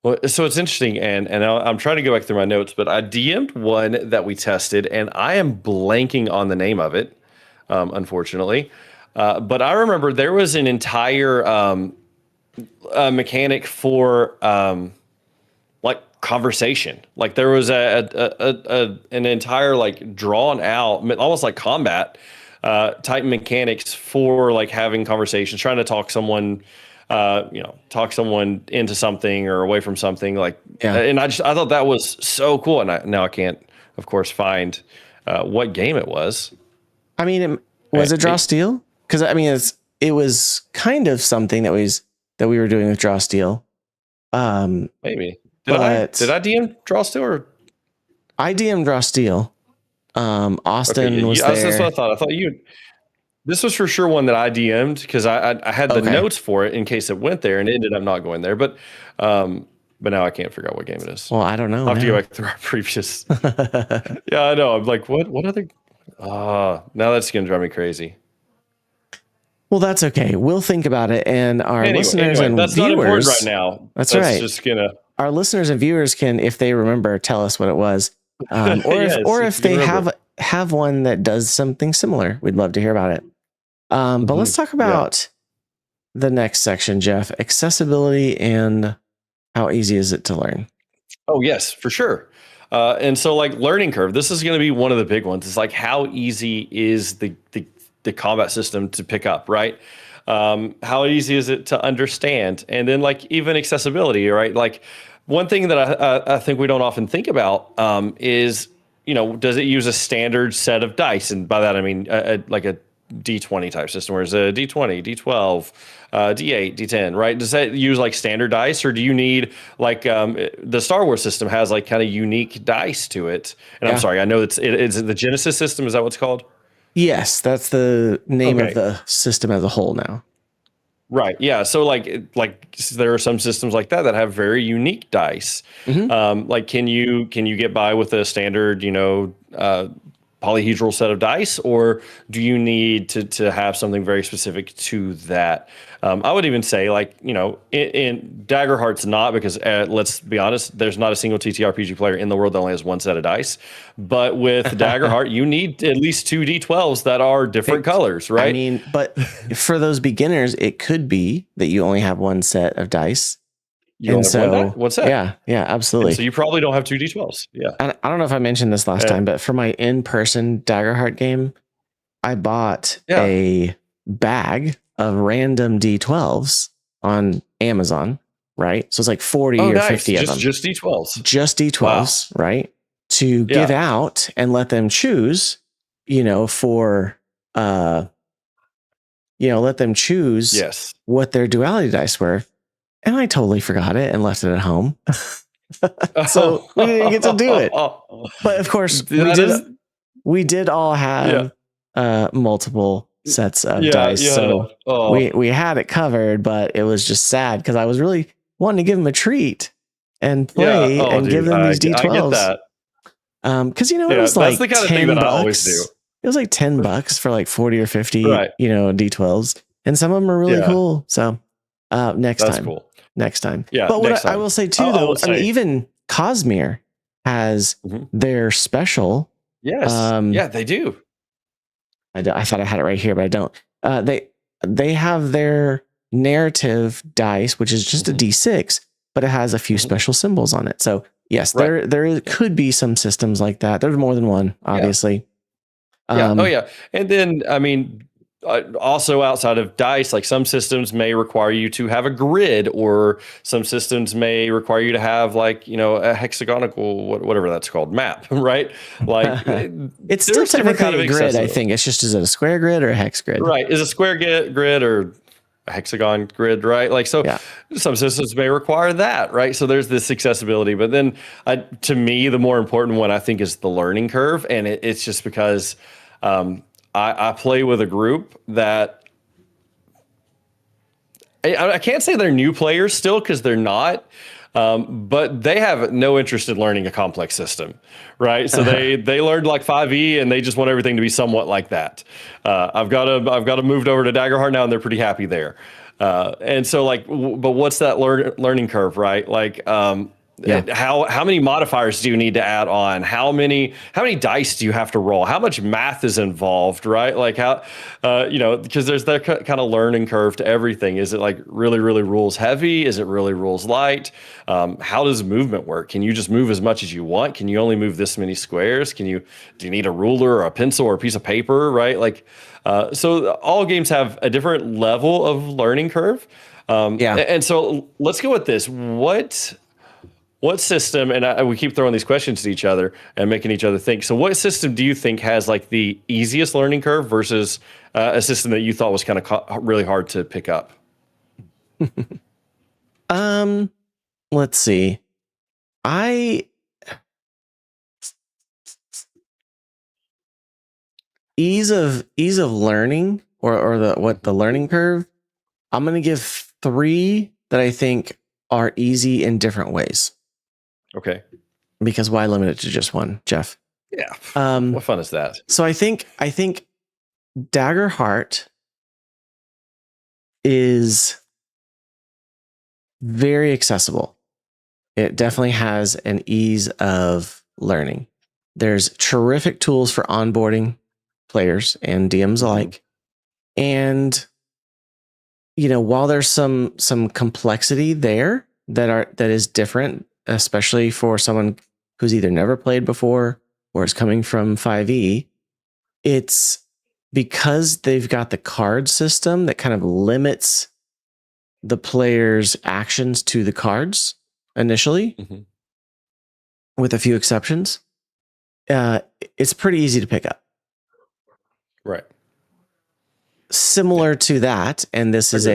B: Well, so it's interesting, and I'm trying to go back through my notes, but I DM'd one that we tested, and I am blanking on the name of it, unfortunately. But I remember there was an entire mechanic for like conversation. Like there was an entire like drawn out, almost like combat type mechanics for like having conversations, trying to talk someone into something or away from something, like, and I thought that was so cool. And now I can't, of course, find what game it was.
A: I mean, was it Draw Steel? Because I mean, it was kind of something that we were doing with Draw Steel.
B: Maybe did I DM Draw Steel or
A: I DM Draw Steel. Austin was there.
B: That's what I thought. I thought this was for sure one that I DM'd because I had the notes for it in case it went there and it ended up not going there. But now I can't figure out what game it is.
A: Well, I don't know.
B: I'll have to go back through our previous. Yeah, I know. I'm like, what other? Now that's going to drive me crazy.
A: Well, that's okay. We'll think about it, and our listeners and
B: that's
A: viewers.
B: Not important right now.
A: That's right.
B: Just gonna.
A: Our listeners and viewers can, if they remember, tell us what it was, or if they have one that does something similar. We'd love to hear about it. But let's talk about the next section, Jeff. Accessibility and how easy is it to learn?
B: Oh, yes, for sure. And so like learning curve, this is going to be one of the big ones. It's like how easy is the combat system to pick up, right? How easy is it to understand? And then like even accessibility, right? Like one thing that I think we don't often think about is, you know, does it use a standard set of dice? And by that, I mean like a D20 type system, where it's a D20, D12, D8, D10, right? Does that use like standard dice, or do you need like the Star Wars system has like kind of unique dice to it? And I'm sorry, I know it's the Genesis system. Is that what's called?
A: Yes, that's the name of the system as a whole now.
B: Right. Yeah. So like there are some systems like that have very unique dice. Like can you get by with a standard, polyhedral set of dice, or do you need to have something very specific to that? I would even say, like, in Daggerheart's not, because let's be honest, there's not a single TTRPG player in the world that only has one set of dice. But with Daggerheart, you need at least 2 D12s that are different colors, right?
A: I mean, but for those beginners, it could be that you only have one set of dice.
B: You only have one set.
A: Yeah, absolutely.
B: And so you probably don't have 2 D12s. Yeah.
A: I don't know if I mentioned this last time, but for my in-person Daggerheart game, I bought a bag of random D12s on Amazon, right? So it's like 40 or 50 of them.
B: Just D12s.
A: Just D12s, wow. Right? To give out and let them choose, for let them choose what their duality dice were. And I totally forgot it and left it at home. So we didn't get to do it. But of course, we did all have multiple sets of dice. So we had it covered, but it was just sad because I was really wanting to give them a treat and play and give them these D12s. I get that. Because it was like that's the kind of thing that I always do. It was like $10 for like 40 or 50 D12s. And some of them are really cool. So next time. Yeah. But what I will say too, though, I mean, even Cosmere has their special.
B: Yes. They do.
A: I thought I had it right here, but I don't. They have their narrative dice, which is just a D6, but it has a few special symbols on it. So yes, there could be some systems like that. There's more than one, obviously.
B: And then, I mean, also outside of dice, like some systems may require you to have a grid, or some systems may require you to have like, a hexagonal, whatever that's called, map, right? Like
A: it's still technically a grid. I think it's just, is it a square grid or a hex grid?
B: Right. Is a square grid or a hexagon grid, right? Like, so some systems may require that, right? So there's this accessibility, but then to me, the more important one I think is the learning curve. And it's just because, I play with a group that I can't say they're new players still, because they're not, but they have no interest in learning a complex system, right? So they learned like 5e and they just want everything to be somewhat like that. I've got to moved over to Daggerheart now, and they're pretty happy there. And so like, but what's that learning curve, right? Like, how many modifiers do you need to add on? How many dice do you have to roll? How much math is involved, right? Like how, because there's that kind of learning curve to everything. Is it like really, really rules heavy? Is it really rules light? How does movement work? Can you just move as much as you want? Can you only move this many squares? Do you need a ruler or a pencil or a piece of paper, right? Like, so all games have a different level of learning curve. And so let's go with this. What system, and we keep throwing these questions to each other and making each other think. So what system do you think has like the easiest learning curve versus a system that you thought was kind of really hard to pick up?
A: Let's see. Ease of learning or the learning curve. I'm going to give 3 that I think are easy in different ways.
B: Okay.
A: Because why limit it to just one, Jeff?
B: Yeah. What fun is that?
A: So I think Daggerheart is very accessible. It definitely has an ease of learning. There's terrific tools for onboarding players and DMs alike. And while there's some complexity there that is different, especially for someone who's either never played before or is coming from 5e, it's because they've got the card system that kind of limits the player's actions to the cards initially, with a few exceptions. It's pretty easy to pick up.
B: Right.
A: Similar to that, and this is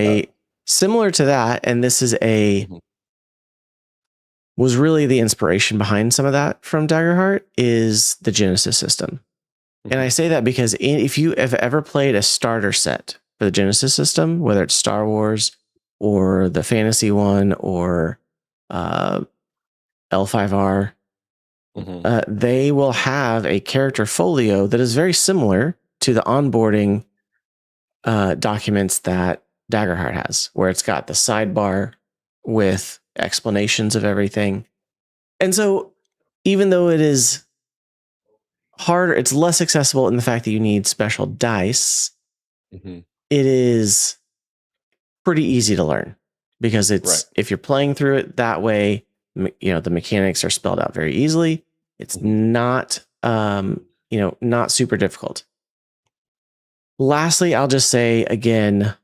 A: was really the inspiration behind some of that from Daggerheart is the Genesis system. And I say that because if you have ever played a starter set for the Genesis system, whether it's Star Wars or the fantasy one or L5R, they will have a character folio that is very similar to the onboarding documents that Daggerheart has, where it's got the sidebar with explanations of everything. And so even though it is harder, it's less accessible in the fact that you need special dice, it is pretty easy to learn because it's if you're playing through it that way, the mechanics are spelled out very easily. It's not not super difficult. Lastly, I'll just say again,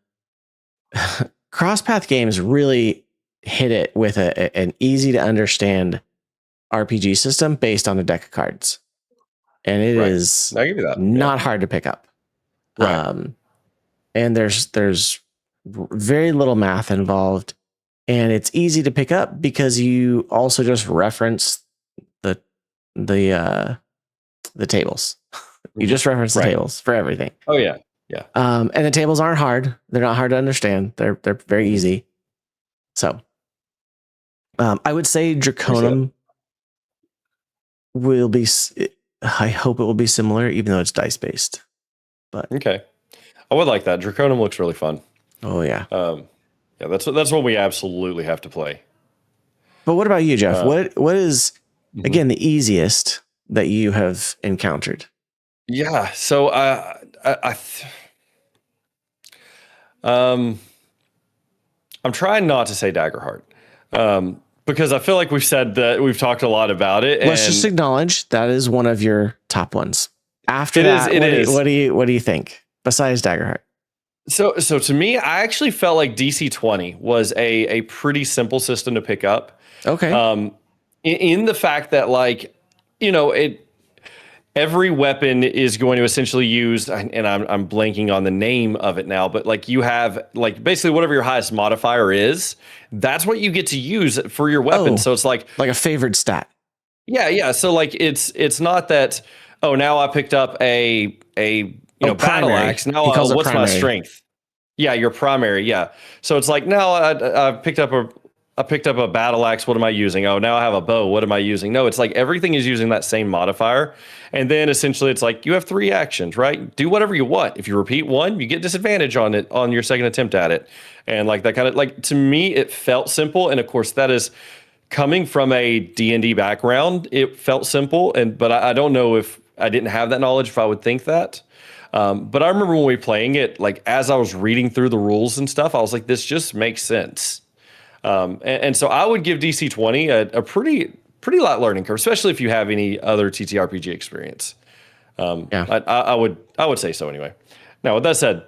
A: Crosspath Games really hit it with an easy to understand RPG system based on a deck of cards. And it is not hard to pick up. And there's very little math involved, and it's easy to pick up because you also just reference the tables. You just reference the tables for everything.
B: Oh yeah.
A: And the tables aren't hard. They're not hard to understand. They're very easy. So I would say Draconum will be, I hope it will be similar, even though it's dice based. But
B: okay. I would like that. Draconum looks really fun.
A: Oh yeah.
B: Yeah, that's what we absolutely have to play.
A: But what about you, Jeff? What is again the easiest that you have encountered?
B: Yeah, so I'm trying not to say Daggerheart because I feel like we've talked a lot about it.
A: Let's just acknowledge that is one of your top ones. After that, what do you think besides Daggerheart?
B: So to me, I actually felt like DC 20 was a pretty simple system to pick up.
A: Okay.
B: In the fact that every weapon is going to essentially use, and I'm blanking on the name of it now, but you have basically whatever your highest modifier is, that's what you get to use for your weapon. So it's like
A: a favored stat.
B: Yeah. So it's not that, now I picked up a battle axe. Now what's my strength? Yeah, your primary. Yeah. So it's like now I picked up a battle axe. What am I using? Oh, now I have a bow. What am I using? No, it's like everything is using that same modifier. And then essentially it's like you have 3 actions, right? Do whatever you want. If you repeat one, you get disadvantage on it on your second attempt at it. And that kind of to me, it felt simple. And of course that is coming from a D&D background. It felt simple. But I don't know if I didn't have that knowledge, if I would think that. But I remember when we were playing it, as I was reading through the rules and stuff, I was like, this just makes sense. And so I would give DC 20 a pretty light learning curve, especially if you have any other TTRPG experience. I would say so anyway. Now, with that said,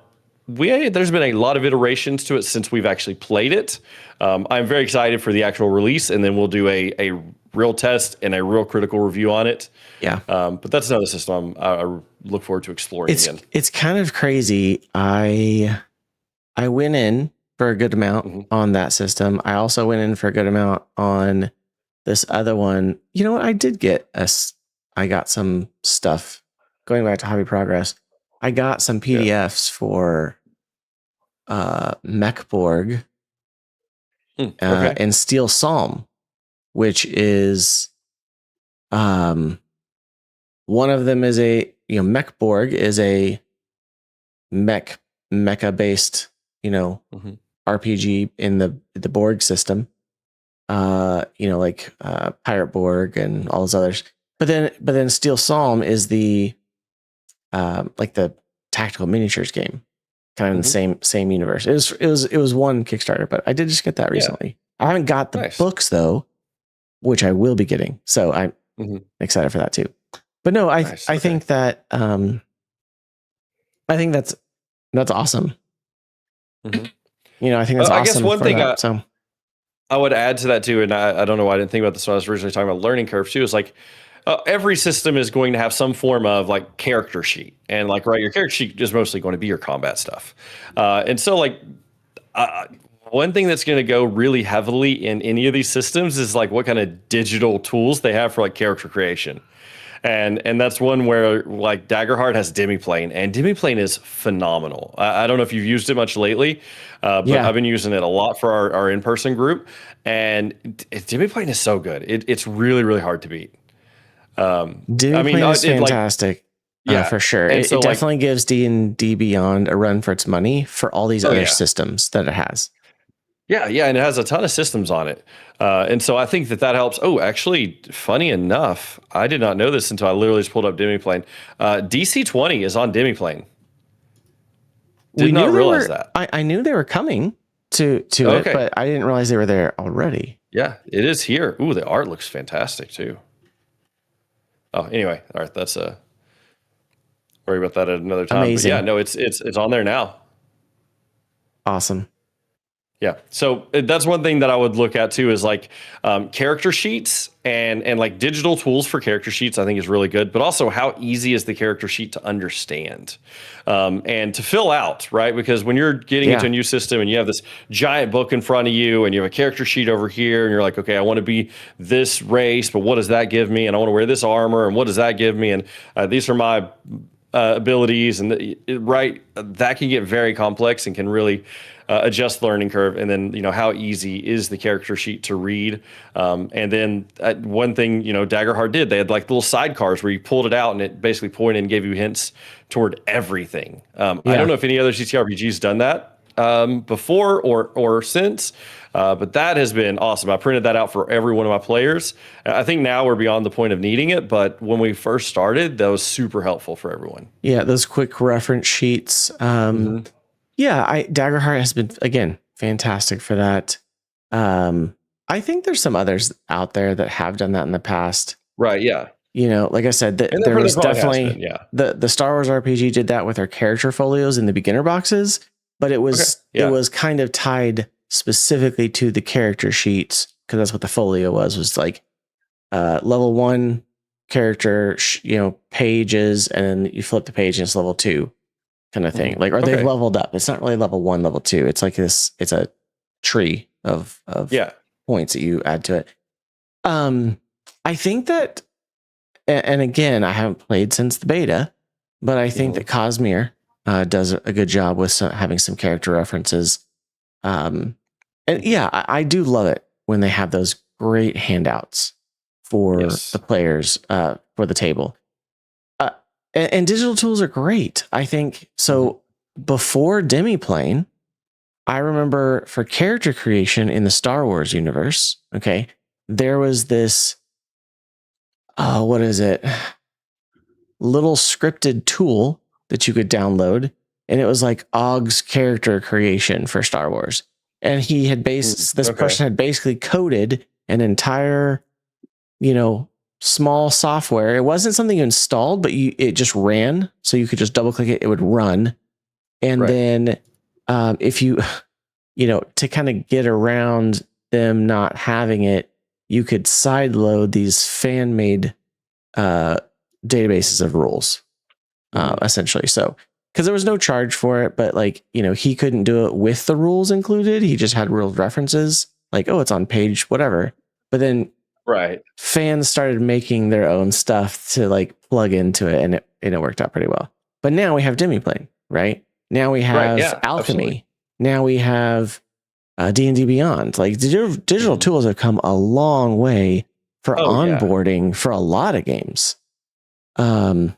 B: there's been a lot of iterations to it since we've actually played it. I'm very excited for the actual release, and then we'll do a real test and a real critical review on it.
A: Yeah.
B: But that's another system I look forward to exploring again.
A: It's kind of crazy. I went in for a good amount on that system. I also went in for a good amount on this other one. You know what? I got some stuff going back to Hobby Progress. I got some PDFs for Mechborg and Steel Psalm, which is one of them is Mechborg is a mecha based RPG in the Borg system, Pirate Borg and all those others. But then Steel Psalm is the the tactical miniatures game, kind of in the same universe. It was one Kickstarter, but I did just get that recently. I haven't got the books though, which I will be getting. So I'm excited for that too. But no, I think that I think that's awesome. I think that's awesome. I guess one thing
B: I would add to that too, and I don't know why I didn't think about this when I was originally talking about learning curve too, is every system is going to have some form of character sheet, and your character sheet is mostly going to be your combat stuff. And so one thing that's going to go really heavily in any of these systems is what kind of digital tools they have for character creation. And that's one where Daggerheart has Demiplane, and Demiplane is phenomenal. I don't know if you've used it much lately, but I've been using it a lot for our in-person group, and Demiplane is so good. It's really, really hard to beat.
A: Demi Plane is fantastic. For sure.
B: And
A: it definitely gives D&D Beyond a run for its money for all these other systems that it has.
B: Yeah, and it has a ton of systems on it. And so I think that helps. Oh, actually, funny enough, I did not know this until I literally just pulled up Demiplane. DC-20 is on Demiplane. Did not realize that.
A: I knew they were coming to it, but I didn't realize they were there already.
B: Yeah, it is here. Ooh, the art looks fantastic too. Oh, anyway, all right, that's worry about that at another time.
A: Amazing.
B: But yeah, no, it's on there now.
A: Awesome.
B: Yeah. So that's one thing that I would look at too, is like character sheets and like digital tools for character sheets, I think is really good, but also how easy is the character sheet to understand and to fill out, right? Because when you're getting into a new system and you have this giant book in front of you and you have a character sheet over here and you're like, okay, I want to be this race, but what does that give me? And I want to wear this armor and what does that give me? And these are my abilities, and that can get very complex and can really adjust the learning curve. And then, how easy is the character sheet to read? And then one thing, Daggerheart did, they had like little sidecars where you pulled it out and it basically pointed and gave you hints toward everything. I don't know if any other CTRPG's done that before or since, but that has been awesome. I printed that out for every one of my players. I think now we're beyond the point of needing it, but when we first started, that was super helpful for everyone.
A: Yeah, those quick reference sheets. Yeah, Daggerheart has been, again, fantastic for that. I think there's some others out there that have done that in the past.
B: Right, yeah.
A: Like I said, there was definitely the Star Wars RPG did that with their character folios in the beginner boxes, but it was kind of tied specifically to the character sheets, because that's what the folio was like level 1 character, pages, and then you flip the page and it's level 2 kind of thing. Like, or they've leveled up. It's not really level 1, level 2. It's like this. It's a tree of points that you add to it. I think that, and again, I haven't played since the beta, but I think that Cosmere does a good job with having some character references. And yeah, I do love it when they have those great handouts for the players for the table. And digital tools are great, I think. So before Demiplane, I remember for character creation in the Star Wars universe, there was this, what is it? Little scripted tool that you could download. And it was like Ogg's character creation for Star Wars. And he had this person had basically coded an entire, small software. It wasn't something you installed, but it just ran. So you could just double click it, it would run. And then if you, to kind of get around them not having it, you could sideload these fan-made databases of rules, essentially. So, because there was no charge for it, but he couldn't do it with the rules included. He just had rules references, like, oh, it's on page whatever. But then fans started making their own stuff to plug into it, and it worked out pretty well. But now we have Demiplane, right? Now we have Alchemy. Absolutely. Now we have D&D Beyond. Digital tools have come a long way for onboarding for a lot of games. And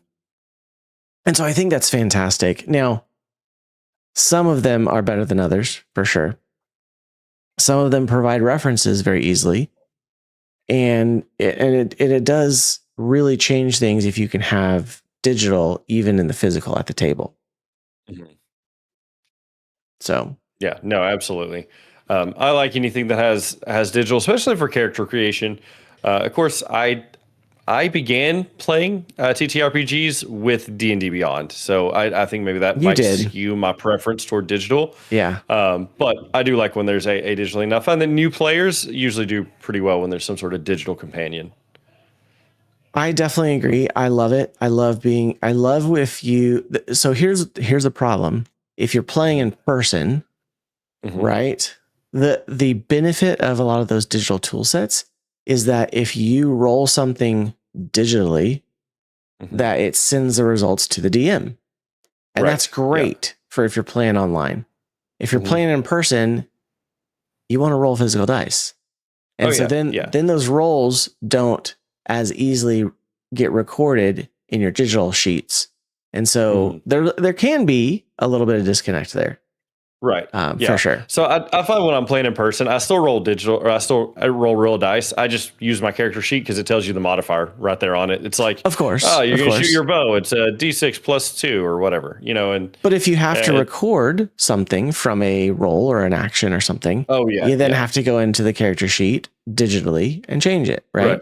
A: so I think that's fantastic. Now, some of them are better than others, for sure. Some of them provide references very easily. And it does really change things if you can have digital even in the physical at the table. So
B: yeah, no, absolutely. I like anything that has digital, especially for character creation. Of course, I began playing TTRPGs with D&D Beyond, so I think maybe that might skew my preference toward digital.
A: Yeah.
B: But I do like when there's a digital enough, and then new players usually do pretty well when there's some sort of digital companion.
A: I definitely agree. I love it. I love if you. So here's a problem. If you're playing in person, right? The benefit of a lot of those digital tool sets is that if you roll something digitally, that it sends the results to the DM. And that's great for if you're playing online. If you're playing in person, you want to roll physical dice. And then those rolls don't as easily get recorded in your digital sheets. And so there can be a little bit of disconnect there.
B: Right.
A: For sure.
B: So I find when I'm playing in person, I still roll digital, or I roll real dice. I just use my character sheet because it tells you the modifier right there on it. It's like,
A: of course,
B: oh, you're going to shoot your bow. It's a D6 +2 or whatever, but
A: if you have to record something from a roll or an action or something, you then have to go into the character sheet digitally and change it, right?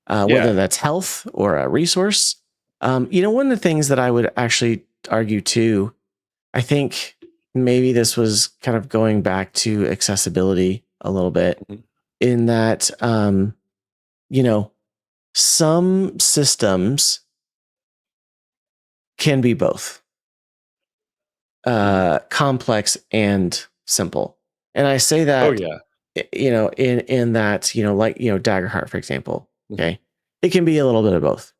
A: Whether that's health or a resource. One of the things that I would actually argue too, I think maybe this was kind of going back to accessibility a little bit, in that, some systems can be both complex and simple. And I say that, in that, Daggerheart, for example, okay, it can be a little bit of both.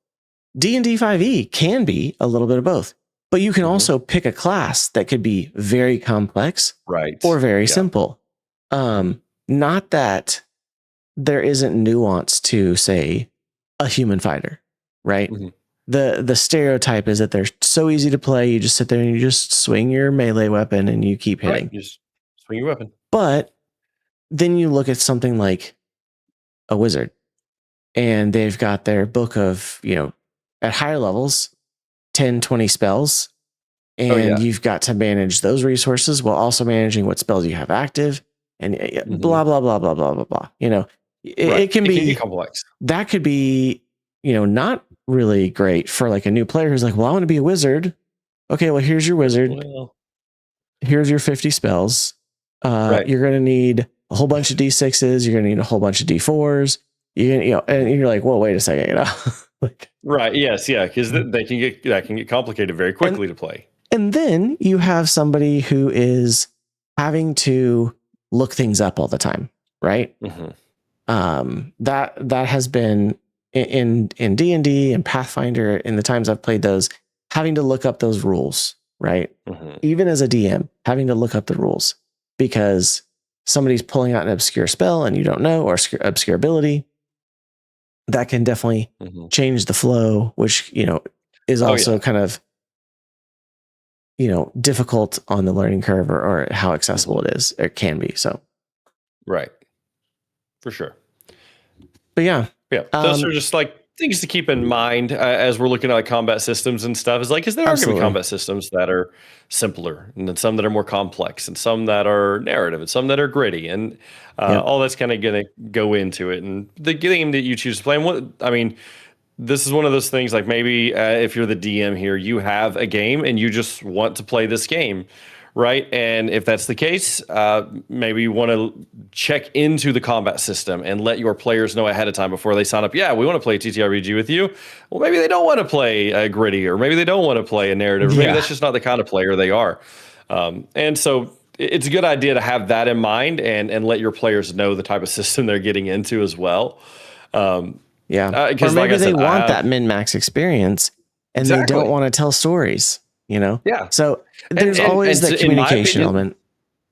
A: D&D 5e can be a little bit of both. But you can also pick a class that could be very complex, or very simple. Not that there isn't nuance to, say, a human fighter, right? The stereotype is that they're so easy to play. You just sit there and you just swing your melee weapon and you keep hitting.
B: You just swing your weapon.
A: But then you look at something like a wizard, and they've got their book of, at higher levels, 10, 20 spells, and you've got to manage those resources while also managing what spells you have active, and blah, blah, blah, blah, blah, blah, blah. It can be
B: complex.
A: That could be, not really great for like a new player who's like, well, I want to be a wizard. Okay, well, here's your wizard. Here's your 50 spells. You're going to need a whole bunch of D6s. You're going to need a whole bunch of D4s. And you're like, well, wait a second,
B: Yes, yeah, because that can get complicated very quickly to play.
A: And then you have somebody who is having to look things up all the time, right? That has been in D&D and Pathfinder, in the times I've played those, having to look up those rules, right? Even as a DM, having to look up the rules because somebody's pulling out an obscure spell and you don't know, or obscure ability. That can definitely change the flow, which, is also kind of, difficult on the learning curve, or how accessible it is. It can be. So.
B: Right. For sure.
A: But yeah.
B: Those are just like things to keep in mind as we're looking at like combat systems and stuff. Is like, because there are going to be combat systems that are simpler, and then some that are more complex, and some that are narrative, and some that are gritty, and all that's kind of going to go into it. And the game that you choose to play, and this is one of those things, like maybe if you're the DM here, you have a game and you just want to play this game, right? And if that's the case, maybe you want to check into the combat system and let your players know ahead of time before they sign up. Yeah, we want to play TTRPG with you. Well, maybe they don't want to play gritty, or maybe they don't want to play a narrative, or maybe that's just not the kind of player they are. And so it's a good idea to have that in mind and let your players know the type of system they're getting into as well.
A: Or maybe they want that min-max experience, and they don't want to tell stories,
B: Yeah.
A: So there's always that communication element.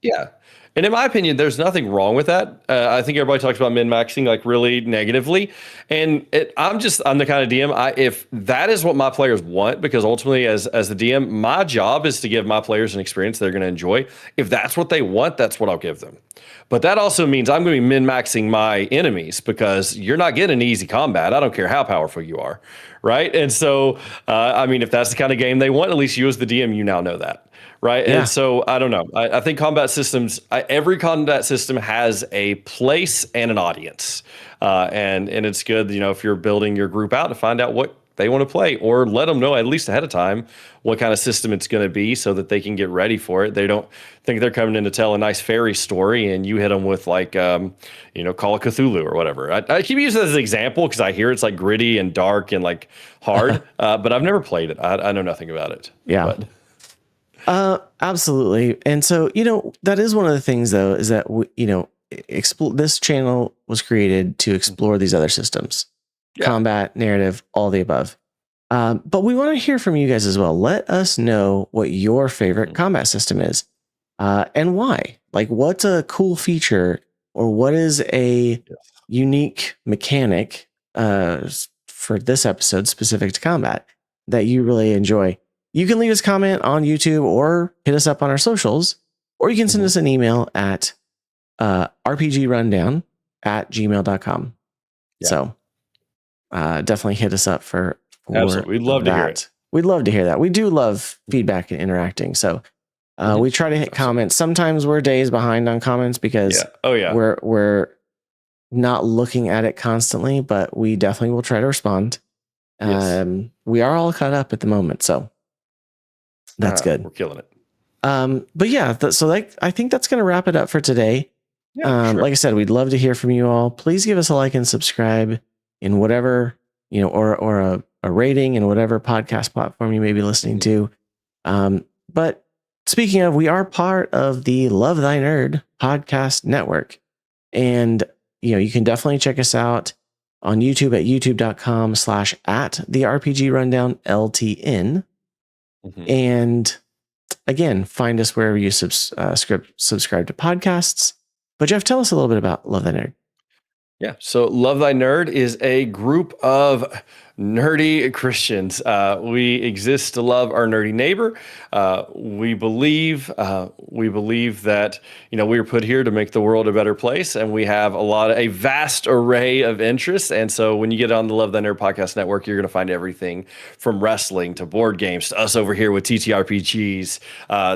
B: Yeah. And in my opinion, there's nothing wrong with that. I think everybody talks about min-maxing like really negatively. And I'm the kind of DM, if that is what my players want, because ultimately as the DM, my job is to give my players an experience they're going to enjoy. If that's what they want, that's what I'll give them. But that also means I'm going to be min-maxing my enemies, because you're not getting easy combat. I don't care how powerful you are, right? And so, if that's the kind of game they want, at least you as the DM, you now know that, right?
A: Yeah.
B: And so, I don't know. I think combat systems, every combat system has a place and an audience. And it's good, if you're building your group out, to find out what they want to play, or let them know at least ahead of time what kind of system it's going to be, so that they can get ready for it. They don't think they're coming in to tell a nice fairy story and you hit them with like, Call of Cthulhu or whatever. I keep using it as an example because I hear it's like gritty and dark and like hard, but I've never played it. I know nothing about it.
A: Yeah. Absolutely. And so, that is one of the things though, is that, this channel was created to explore these other systems. Combat, narrative, all the above. But we want to hear from you guys as well. Let us know what your favorite combat system is, and why. Like, what's a cool feature, or what is a unique mechanic for this episode specific to combat that you really enjoy, you can leave us a comment on YouTube or hit us up on our socials, or you can send us an email at rpgrundown@gmail.com. Yeah. So definitely hit us up for
B: Absolutely. We'd love to hear it.
A: We'd love to hear that. We do love feedback and interacting. So we try to hit comments. Sometimes we're days behind on comments because we're not looking at it constantly, but we definitely will try to respond. Yes. We are all caught up at the moment, so that's good.
B: We're killing it.
A: But yeah, so I think that's going to wrap it up for today. Yeah, sure. Like I said, we'd love to hear from you all. Please give us a like and subscribe in whatever, or a rating in whatever podcast platform you may be listening to. But speaking of, we are part of the Love Thy Nerd podcast network. And, you can definitely check us out on YouTube at youtube.com/@the-RPG-rundown-LTN. And again, find us wherever you subscribe to podcasts. But Jeff, tell us a little bit about Love Thy Nerd.
B: Yeah. So Love Thy Nerd is a group of nerdy Christians. We exist to love our nerdy neighbor. We believe that, we are put here to make the world a better place, and we have a vast array of interests. And so when you get on the Love Thy Nerd podcast network, you're going to find everything from wrestling to board games to us over here with TTRPGs,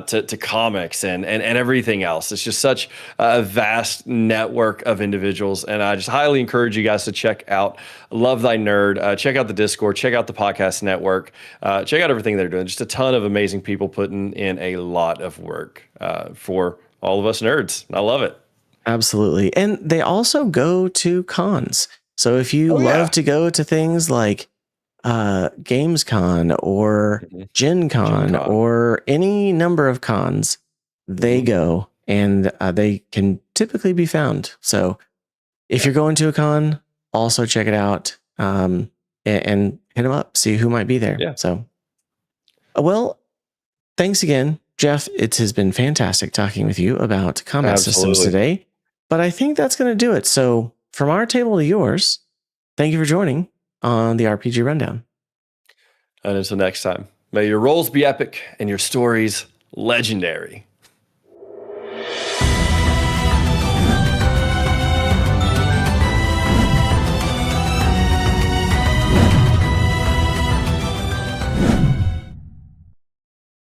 B: to comics and everything else. It's just such a vast network of individuals. And I just highly encourage you guys to check out Love Thy Nerd. Check out the Discord, check out the podcast network, check out everything they're doing. Just a ton of amazing people putting in a lot of work for all of us nerds. I love it.
A: Absolutely. And they also go to cons. So if you love to go to things like GamesCon or Gen Con or any number of cons, they go, and they can typically be found. So if you're going to a con, also check it out. And hit them up, see who might be there. Yeah. So, well, thanks again, Jeff. It has been fantastic talking with you about combat systems today. But I think that's going to do it. So, from our table to yours, thank you for joining on the RPG Rundown.
B: And until next time, may your rolls be epic and your stories legendary.